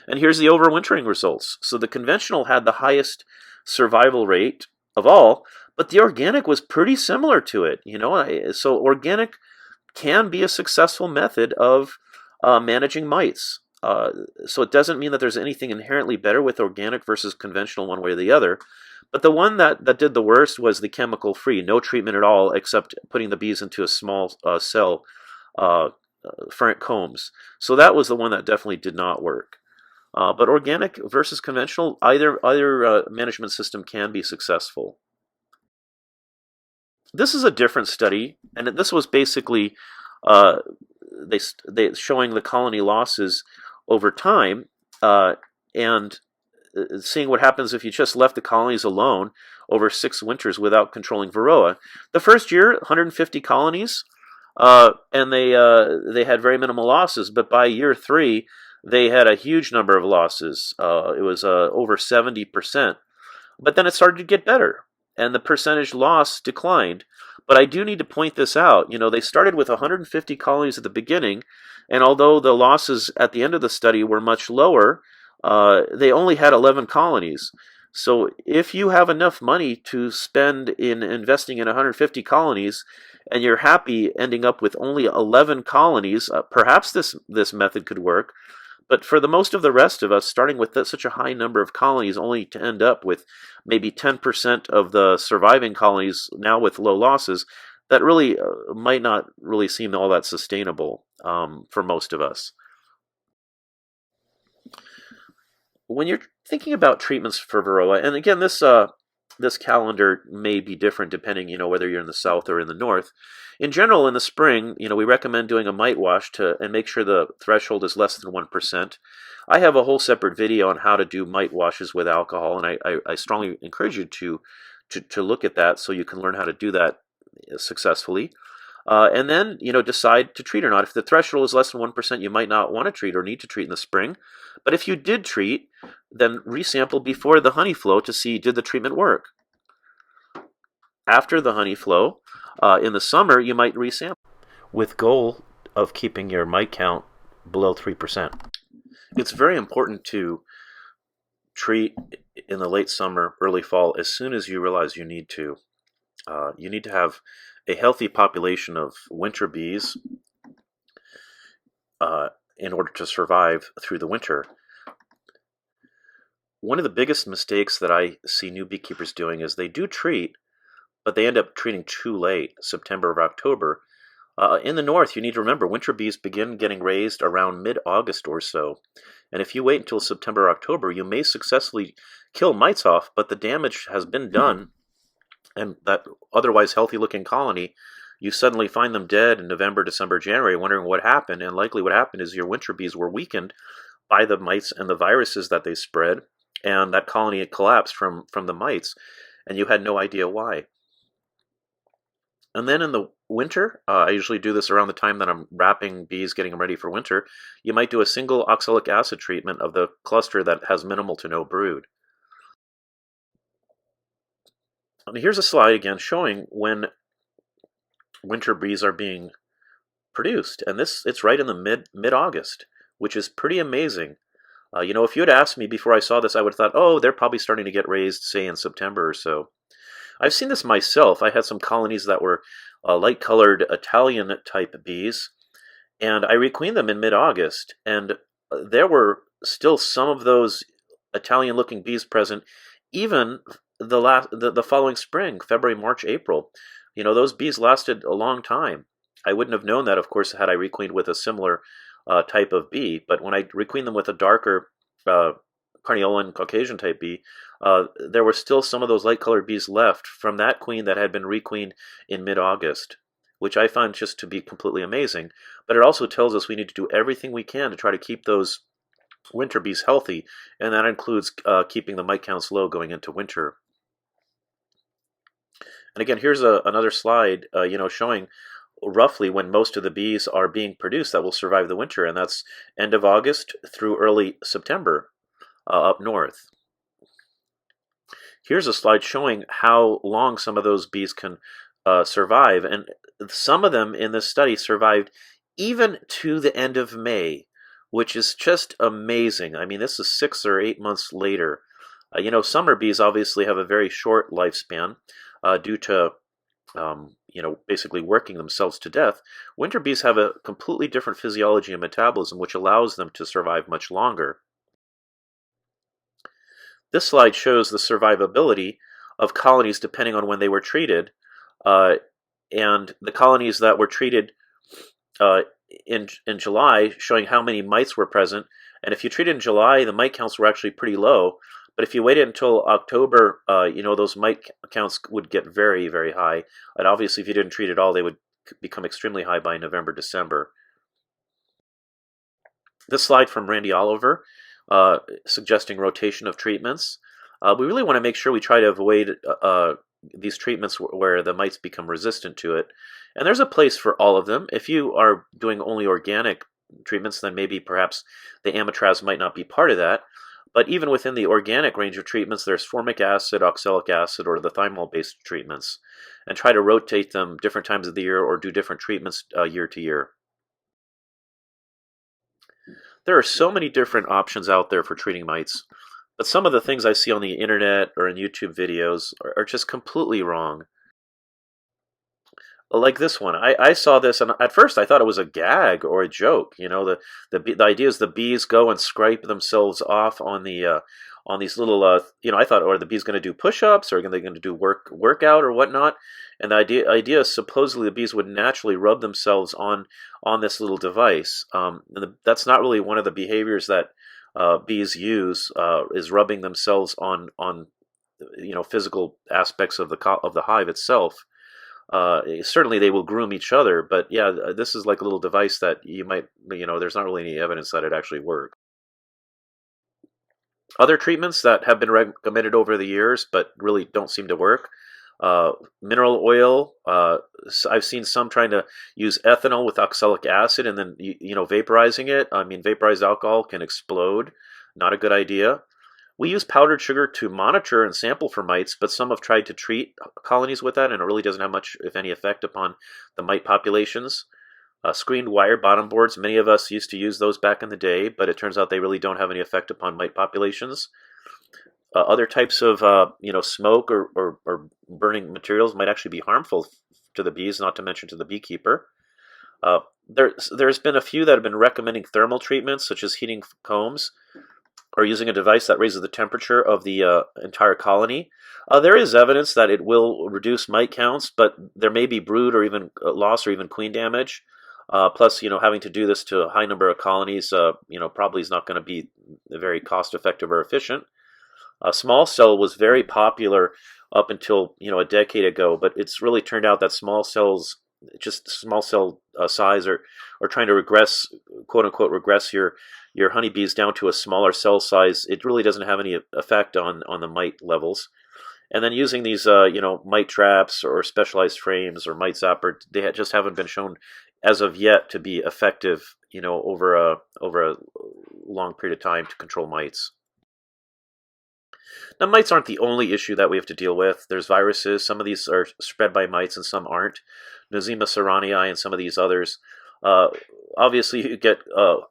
And here's the overwintering results. So the conventional had the highest survival rate of all, but the organic was pretty similar to it. So organic can be a successful method of managing mites. So it doesn't mean that there's anything inherently better with organic versus conventional one way or the other. But the one that did the worst was the chemical-free, no treatment at all except putting the bees into a small cell ferret combs. So that was the one that definitely did not work. But organic versus conventional, either management system can be successful. This is a different study, and this was basically they showing the colony losses over time and seeing what happens if you just left the colonies alone over 6 winters without controlling Varroa. The first year, 150 colonies, and they had very minimal losses, but by year 3, they had a huge number of losses. It was over 70%. But then it started to get better, and the percentage loss declined. But I do need to point this out. They started with 150 colonies at the beginning, and although the losses at the end of the study were much lower, they only had 11 colonies. So if you have enough money to spend in investing in 150 colonies, and you're happy ending up with only 11 colonies, perhaps this method could work. But for the most of the rest of us, starting with such a high number of colonies, only to end up with maybe 10% of the surviving colonies now with low losses, that really might not really seem all that sustainable for most of us. When you're thinking about treatments for Varroa, and again, this calendar may be different depending, whether you're in the south or in the north. In general, in the spring, we recommend doing a mite wash and make sure the threshold is less than 1%. I have a whole separate video on how to do mite washes with alcohol, and I strongly encourage you to look at that so you can learn how to do that successfully. And then, decide to treat or not. If the threshold is less than 1%, you might not want to treat or need to treat in the spring. But if you did treat, then resample before the honey flow to see did the treatment work. After the honey flow, in the summer, you might resample with goal of keeping your mite count below 3%. It's very important to treat in the late summer, early fall, as soon as you realize you need to. You need to have a healthy population of winter bees in order to survive through the winter. One of the biggest mistakes that I see new beekeepers doing is they do treat, but they end up treating too late, September or October. In the north, you need to remember winter bees begin getting raised around mid-August or so. And if you wait until September or October, you may successfully kill mites off, but the damage has been done, and that otherwise healthy-looking colony, you suddenly find them dead in November, December, January, wondering what happened. And likely what happened is your winter bees were weakened by the mites and the viruses that they spread, and that colony had collapsed from the mites, and you had no idea why. And then in the winter, I usually do this around the time that I'm wrapping bees, getting them ready for winter, you might do a single oxalic acid treatment of the cluster that has minimal to no brood. And here's a slide again showing when winter bees are being produced, and it's right in the mid-August, which is pretty amazing. If you had asked me before I saw this, I would have thought, oh, they're probably starting to get raised, say, in September or so. I've seen this myself. I had some colonies that were light-colored Italian-type bees, and I requeened them in mid-August, and there were still some of those Italian-looking bees present, even the following spring, February, March, April. Those bees lasted a long time. I wouldn't have known that, of course, had I requeened with a similar type of bee, but when I requeened them with a darker Carniolan Caucasian type bee, there were still some of those light-colored bees left from that queen that had been requeened in mid-August, which I find just to be completely amazing. But it also tells us we need to do everything we can to try to keep those winter bees healthy, and that includes keeping the mite counts low going into winter. And again, here's another slide, showing roughly when most of the bees are being produced that will survive the winter, and that's end of August through early September up north. Here's a slide showing how long some of those bees can survive, and some of them in this study survived even to the end of May, which is just amazing. I mean, this is 6 or 8 months later. Summer bees obviously have a very short lifespan due to basically working themselves to death. Winter bees have a completely different physiology and metabolism, which allows them to survive much longer. This slide shows the survivability of colonies depending on when they were treated, and the colonies that were treated in July, showing how many mites were present. And if you treated in July, the mite counts were actually pretty low. But if you waited until October, those mite counts would get very, very high. And obviously, if you didn't treat at all, they would become extremely high by November, December. This slide from Randy Oliver, suggesting rotation of treatments. We really want to make sure we try to avoid these treatments where the mites become resistant to it. And there's a place for all of them. If you are doing only organic treatments, then maybe perhaps the amitraz might not be part of that. But even within the organic range of treatments, there's formic acid, oxalic acid, or the thymol-based treatments. And try to rotate them different times of the year or do different treatments year to year. There are so many different options out there for treating mites, but some of the things I see on the internet or in YouTube videos are just completely wrong. Like this one, I saw this, and at first I thought it was a gag or a joke. The idea is the bees go and scrape themselves off on these little I thought, are the bees going to do push-ups, or are they going to do workout or whatnot? And the idea is supposedly the bees would naturally rub themselves on this little device. That's not really one of the behaviors that bees use, is rubbing themselves on physical aspects of the hive itself. Certainly they will groom each other, but yeah, this is like a little device that you might, there's not really any evidence that it actually works. Other treatments that have been recommended over the years but really don't seem to work. Mineral oil. I've seen some trying to use ethanol with oxalic acid and then vaporizing it. I mean, vaporized alcohol can explode. Not a good idea. We use powdered sugar to monitor and sample for mites, but some have tried to treat colonies with that, and it really doesn't have much, if any, effect upon the mite populations. Screened wire bottom boards, many of us used to use those back in the day, but it turns out they really don't have any effect upon mite populations. Other types of smoke or burning materials might actually be harmful to the bees, not to mention to the beekeeper. There's been a few that have been recommending thermal treatments, such as heating combs, or using a device that raises the temperature of the entire colony. There is evidence that it will reduce mite counts, but there may be brood or even loss or even queen damage. Plus, having to do this to a high number of colonies, probably is not going to be very cost-effective or efficient. Small cell was very popular up until a decade ago, but it's really turned out that small cells, just small cell size, are trying to regress, quote unquote, regress your honeybees down to a smaller cell size. It really doesn't have any effect on the mite levels. And then using these mite traps or specialized frames or mite zapper, they just haven't been shown as of yet to be effective over a long period of time to control mites. Now, mites aren't the only issue that we have to deal with. There's viruses. Some of these are spread by mites and some aren't. Nosema ceranii and some of these others. Obviously, you get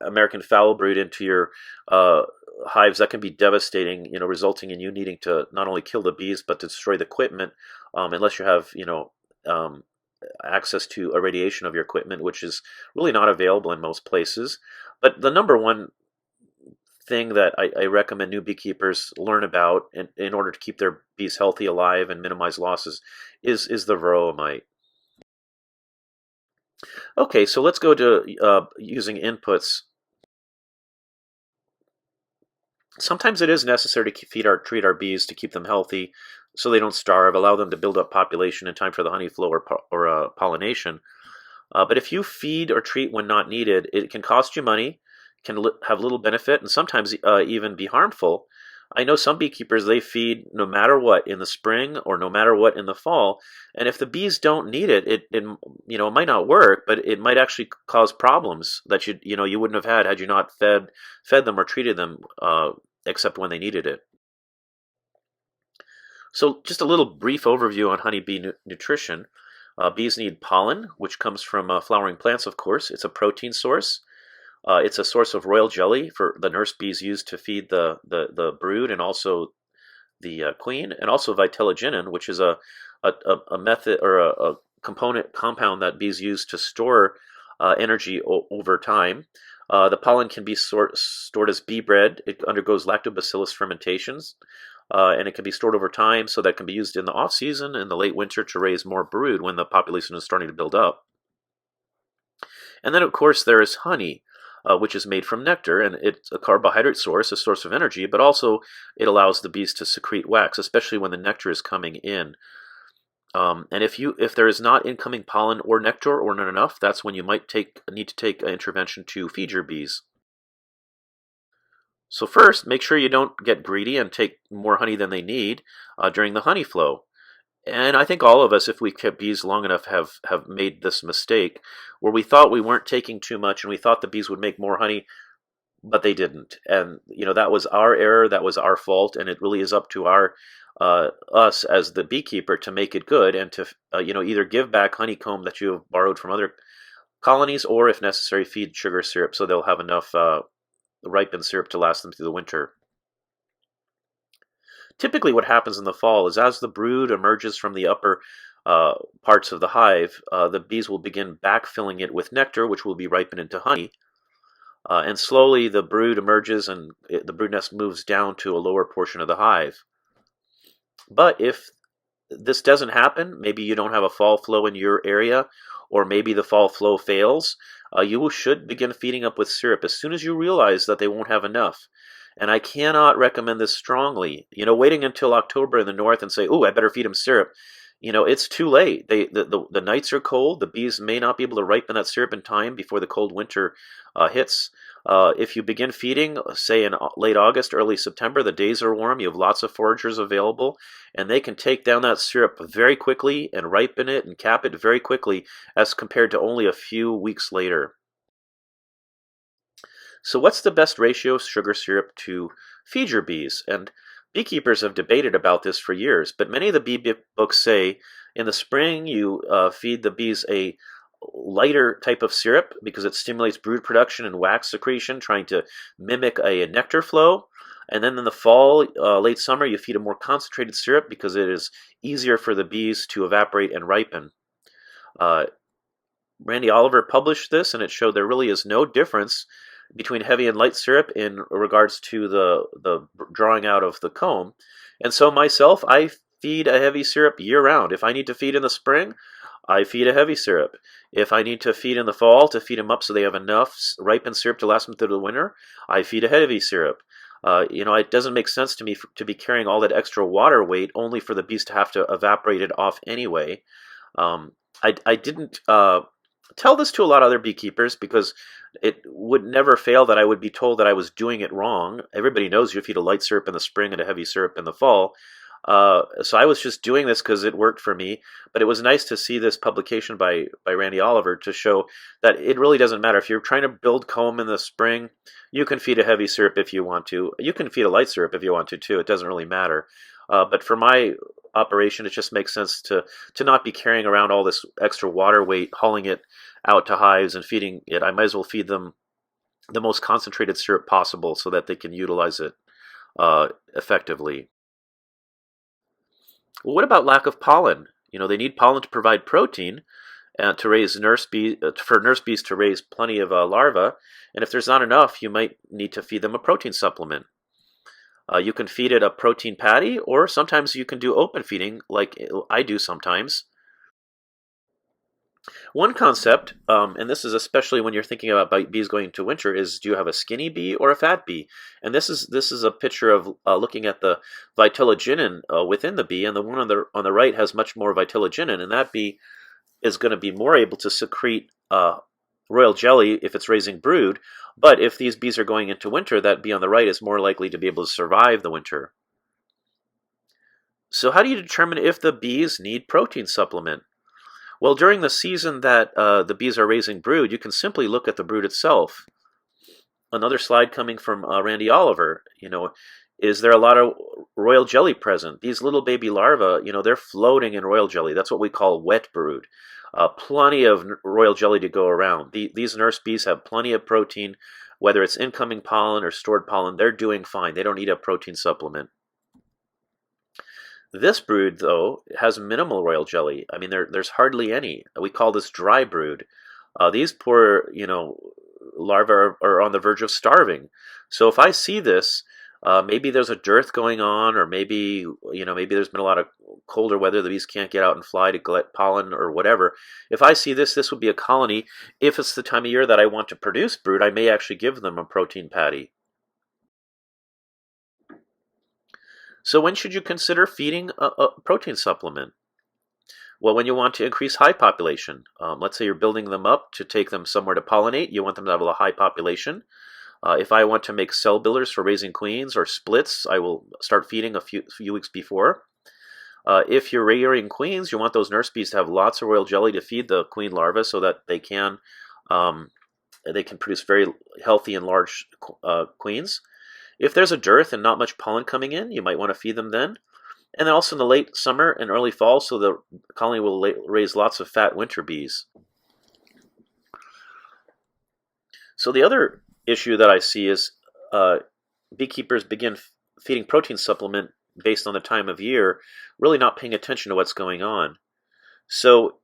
American foul brood into your hives. That can be devastating, resulting in you needing to not only kill the bees, but to destroy the equipment, unless you have, access to irradiation of your equipment, which is really not available in most places. But the number one thing that I recommend new beekeepers learn about in order to keep their bees healthy, alive, and minimize losses is the Varroa mite. Okay, so let's go to using inputs. Sometimes it is necessary to treat our bees to keep them healthy so they don't starve, allow them to build up population in time for the honey flow or pollination. But if you feed or treat when not needed, it can cost you money, can have little benefit, and sometimes even be harmful. I know some beekeepers, they feed no matter what in the spring or no matter what in the fall, and if the bees don't need it, it might not work, but it might actually cause problems that you wouldn't have had you not fed them or treated them except when they needed it. So just a little brief overview on honeybee nutrition. Bees need pollen, which comes from flowering plants, of course. It's a protein source. It's a source of royal jelly for the nurse bees use to feed the brood and also the queen, and also vitellogenin, which is a method or a compound that bees use to store energy over time. The pollen can be stored as bee bread. It undergoes lactobacillus fermentations, and it can be stored over time, so that can be used in the off season in the late winter to raise more brood when the population is starting to build up. And then, of course, there is honey, which is made from nectar, and it's a carbohydrate source, a source of energy, but also it allows the bees to secrete wax, especially when the nectar is coming in. And if there is not incoming pollen or nectar or not enough, that's when you might need to take an intervention to feed your bees. So first, make sure you don't get greedy and take more honey than they need during the honey flow. And I think all of us, if we kept bees long enough, have made this mistake where we thought we weren't taking too much and we thought the bees would make more honey, but they didn't. And that was our error, that was our fault, and it really is up to us as the beekeeper to make it good and to either give back honeycomb that you have borrowed from other colonies, or if necessary, feed sugar syrup so they'll have enough ripened syrup to last them through the winter. Typically what happens in the fall is as the brood emerges from the upper parts of the hive, the bees will begin backfilling it with nectar, which will be ripened into honey. And slowly the brood emerges and the brood nest moves down to a lower portion of the hive. But if this doesn't happen, maybe you don't have a fall flow in your area, or maybe the fall flow fails, you should begin feeding up with syrup as soon as you realize that they won't have enough. And I cannot recommend this strongly. Waiting until October in the north and say, "Oh, I better feed them syrup." It's too late. The nights are cold. The bees may not be able to ripen that syrup in time before the cold winter hits. If you begin feeding, say in late August, early September, the days are warm, you have lots of foragers available, and they can take down that syrup very quickly and ripen it and cap it very quickly as compared to only a few weeks later. So what's the best ratio of sugar syrup to feed your bees? And beekeepers have debated about this for years, but many of the bee books say in the spring you feed the bees a lighter type of syrup because it stimulates brood production and wax secretion, trying to mimic a nectar flow. And then in the fall, late summer, you feed a more concentrated syrup because it is easier for the bees to evaporate and ripen. Uh, Randy Oliver published this, and it showed there really is no difference between heavy and light syrup in regards to the drawing out of the comb. And so myself, I feed a heavy syrup year round. If I need to feed in the spring, I feed a heavy syrup. If I need to feed in the fall to feed them up so they have enough ripened syrup to last them through the winter, I feed a heavy syrup. It doesn't make sense to me to be carrying all that extra water weight only for the bees to have to evaporate it off anyway. I didn't tell this to a lot of other beekeepers because it would never fail that I would be told that I was doing it wrong. Everybody knows you feed a light syrup in the spring and a heavy syrup in the fall. So I was just doing this because it worked for me. But it was nice to see this publication by Randy Oliver to show that it really doesn't matter. If you're trying to build comb in the spring, you can feed a heavy syrup if you want to. You can feed a light syrup if you want to too. It doesn't really matter. But for my operation, it just makes sense to not be carrying around all this extra water weight, hauling it out to hives and feeding it. I might as well feed them the most concentrated syrup possible so that they can utilize it effectively. Well, what about lack of pollen? They need pollen to provide protein to raise for nurse bees to raise plenty of larvae. And if there's not enough, you might need to feed them a protein supplement. You can feed it a protein patty, or sometimes you can do open feeding, like I do sometimes. One concept, and this is especially when you're thinking about bees going into winter, is do you have a skinny bee or a fat bee? And this is a picture of looking at the vitellogenin within the bee, and the one on the right has much more vitellogenin, and that bee is going to be more able to secrete royal jelly if it's raising brood. But if these bees are going into winter, that bee on the right is more likely to be able to survive the winter. So how do you determine if the bees need protein supplement? Well, during the season that the bees are raising brood, you can simply look at the brood itself. Another slide coming from Randy Oliver. Is there a lot of royal jelly present? These little baby larvae, they're floating in royal jelly. That's what we call wet brood. Plenty of royal jelly to go around. These nurse bees have plenty of protein, whether it's incoming pollen or stored pollen. They're doing fine. They don't need a protein supplement. This brood, though, has minimal royal jelly. I mean, there's hardly any. We call this dry brood. These poor, larvae are on the verge of starving. So if I see this, maybe there's a dearth going on, or maybe there's been a lot of colder weather. The bees can't get out and fly to collect pollen or whatever. If I see this would be a colony. If it's the time of year that I want to produce brood, I may actually give them a protein patty. So when should you consider feeding a protein supplement? Well, when you want to increase hive population. Let's say you're building them up to take them somewhere to pollinate. You want them to have a high population. If I want to make cell builders for raising queens or splits, I will start feeding a few weeks before. If you're rearing queens, you want those nurse bees to have lots of royal jelly to feed the queen larvae so that they can produce very healthy and large queens. If there's a dearth and not much pollen coming in, you might want to feed them then. And then also in the late summer and early fall, so the colony will raise lots of fat winter bees. So the other issue that I see is uh, beekeepers begin feeding protein supplement based on the time of year, really not paying attention to what's going on. So,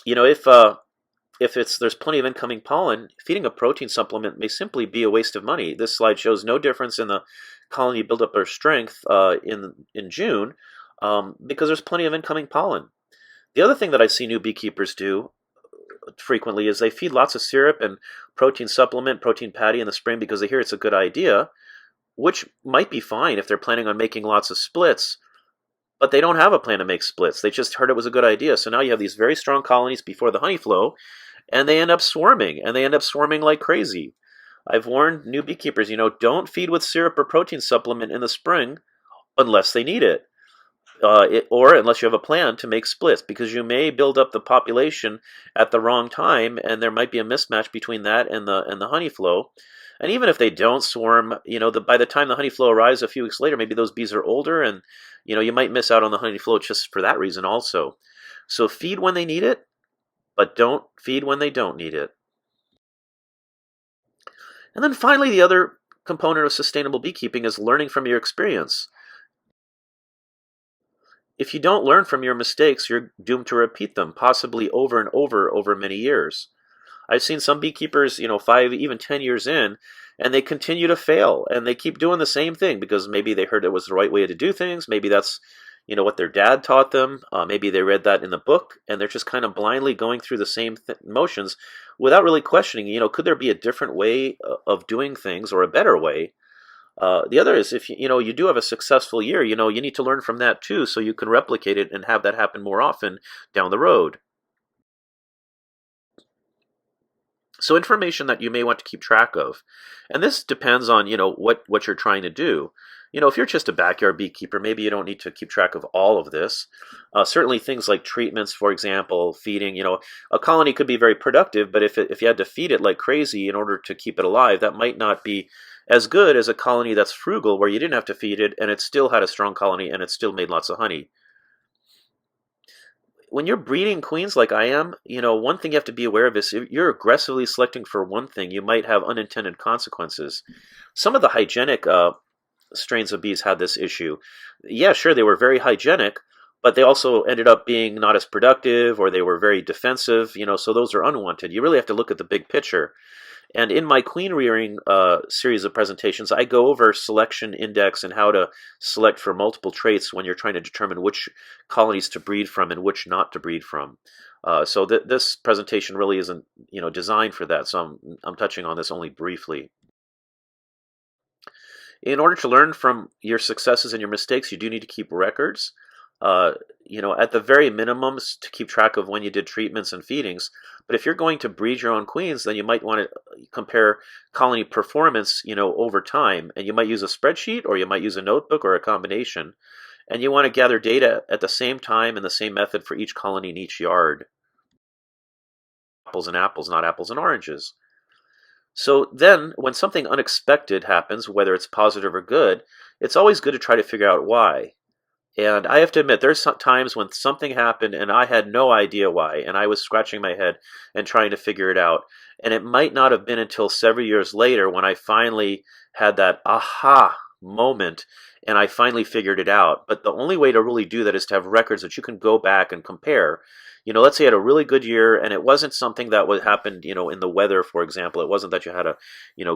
if it's there's plenty of incoming pollen, feeding a protein supplement may simply be a waste of money. This slide shows no difference in the colony buildup or strength in June because there's plenty of incoming pollen. The other thing that I see new beekeepers do frequently is they feed lots of syrup and protein supplement, protein patty in the spring because they hear it's a good idea, which might be fine if they're planning on making lots of splits, but they don't have a plan to make splits. They just heard it was a good idea. So now you have these very strong colonies before the honey flow, and they end up swarming, and they end up swarming like crazy. I've warned new beekeepers, don't feed with syrup or protein supplement in the spring unless they need it. Or unless you have a plan to make splits, because you may build up the population at the wrong time, and there might be a mismatch between that and the honey flow. And even if they don't swarm, by the time the honey flow arrives a few weeks later, maybe those bees are older, and you might miss out on the honey flow just for that reason also. So feed when they need it, but don't feed when they don't need it. And then finally, the other component of sustainable beekeeping is learning from your experience. If you don't learn from your mistakes, you're doomed to repeat them, possibly over and over many years. I've seen some beekeepers, 5, even 10 years in, and they continue to fail, and they keep doing the same thing because maybe they heard it was the right way to do things. Maybe that's, what their dad taught them. Maybe they read that in the book, and they're just kind of blindly going through the same motions without really questioning, could there be a different way of doing things or a better way? The other is if you do have a successful year, you need to learn from that too, so you can replicate it and have that happen more often down the road. So information that you may want to keep track of, and this depends on what you're trying to do. If you're just a backyard beekeeper, maybe you don't need to keep track of all of this. Certainly, things like treatments, for example, feeding. A colony could be very productive, but if you had to feed it like crazy in order to keep it alive, that might not be as good as a colony that's frugal, where you didn't have to feed it, and it still had a strong colony, and it still made lots of honey. When you're breeding queens like I am, one thing you have to be aware of is if you're aggressively selecting for one thing, you might have unintended consequences. Some of the hygienic strains of bees had this issue. Yeah, sure, they were very hygienic, but they also ended up being not as productive, or they were very defensive, so those are unwanted. You really have to look at the big picture. And in my queen rearing series of presentations, I go over selection index and how to select for multiple traits when you're trying to determine which colonies to breed from and which not to breed from. So this presentation really isn't designed for that, so I'm touching on this only briefly. In order to learn from your successes and your mistakes, you do need to keep records. At the very minimums to keep track of when you did treatments and feedings. But if you're going to breed your own queens, then you might want to compare colony performance, over time. And you might use a spreadsheet, or you might use a notebook, or a combination. And you want to gather data at the same time and the same method for each colony in each yard. Apples and apples, not apples and oranges. So then, when something unexpected happens, whether it's positive or good, it's always good to try to figure out why. And I have to admit, there's some times when something happened and I had no idea why, and I was scratching my head and trying to figure it out. And it might not have been until several years later when I finally had that aha moment and I finally figured it out. But the only way to really do that is to have records that you can go back and compare. Let's say you had a really good year, and it wasn't something that would happen, in the weather, for example. It wasn't that you had a,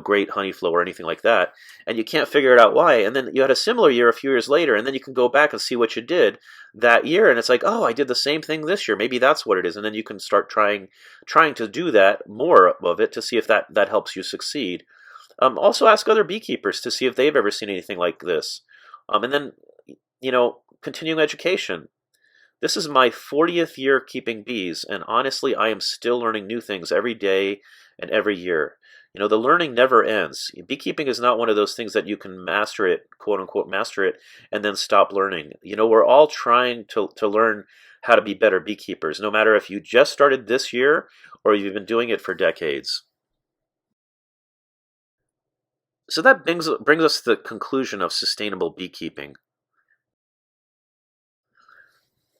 great honey flow or anything like that, and you can't figure it out why. And then you had a similar year a few years later, and then you can go back and see what you did that year, and it's like, oh, I did the same thing this year. Maybe that's what it is, and then you can start trying to do that, more of it, to see if that helps you succeed. Also, ask other beekeepers to see if they've ever seen anything like this, and then, continuing education. This is my 40th year keeping bees, and honestly, I am still learning new things every day and every year. The learning never ends. Beekeeping is not one of those things that you can master it, quote unquote, master it, and then stop learning. We're all trying to learn how to be better beekeepers, no matter if you just started this year or you've been doing it for decades. So that brings us to the conclusion of sustainable beekeeping.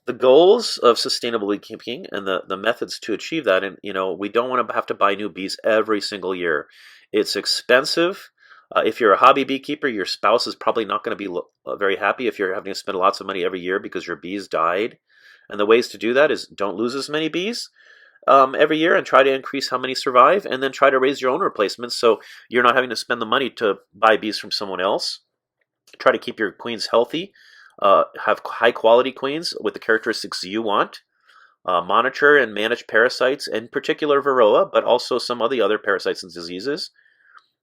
The goals of sustainable beekeeping and the methods to achieve that, and we don't want to have to buy new bees every single year. It's expensive. If you're a hobby beekeeper, your spouse is probably not going to be very happy if you're having to spend lots of money every year because your bees died. And the ways to do that is don't lose as many bees every year and try to increase how many survive, and then try to raise your own replacements so you're not having to spend the money to buy bees from someone else. Try to keep your queens healthy, have high quality queens with the characteristics you want. Monitor and manage parasites, in particular Varroa, but also some of the other parasites and diseases.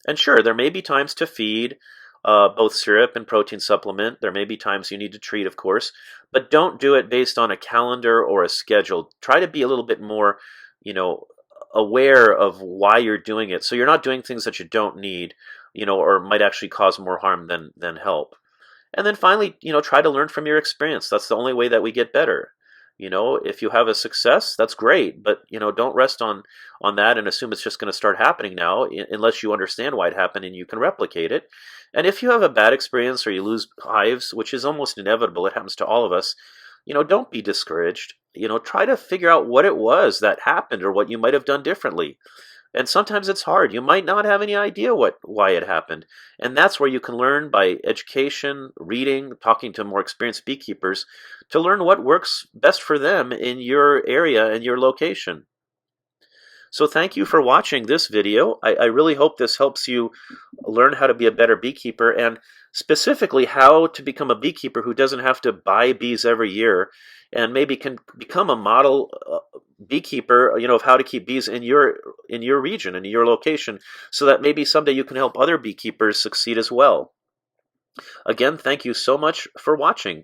And sure, there may be times to feed both syrup and protein supplement. There may be times you need to treat, of course, but don't do it based on a calendar or a schedule. Try to be a little bit more, you know, aware of why you're doing it, so you're not doing things that you don't need, or might actually cause more harm than help. And then finally, try to learn from your experience. That's the only way that we get better. If you have a success, that's great, but don't rest on that and assume it's just going to start happening now, unless you understand why it happened and you can replicate it. And if you have a bad experience or you lose hives, which is almost inevitable, it happens to all of us, don't be discouraged. Try to figure out what it was that happened or what you might have done differently. And sometimes it's hard. You might not have any idea why it happened. And that's where you can learn by education, reading, talking to more experienced beekeepers to learn what works best for them in your area and your location. So thank you for watching this video. I really hope this helps you learn how to be a better beekeeper, and specifically how to become a beekeeper who doesn't have to buy bees every year, and maybe can become a model beekeeper, of how to keep bees in your region and in your location, so that maybe someday you can help other beekeepers succeed as well. Again, thank you so much for watching.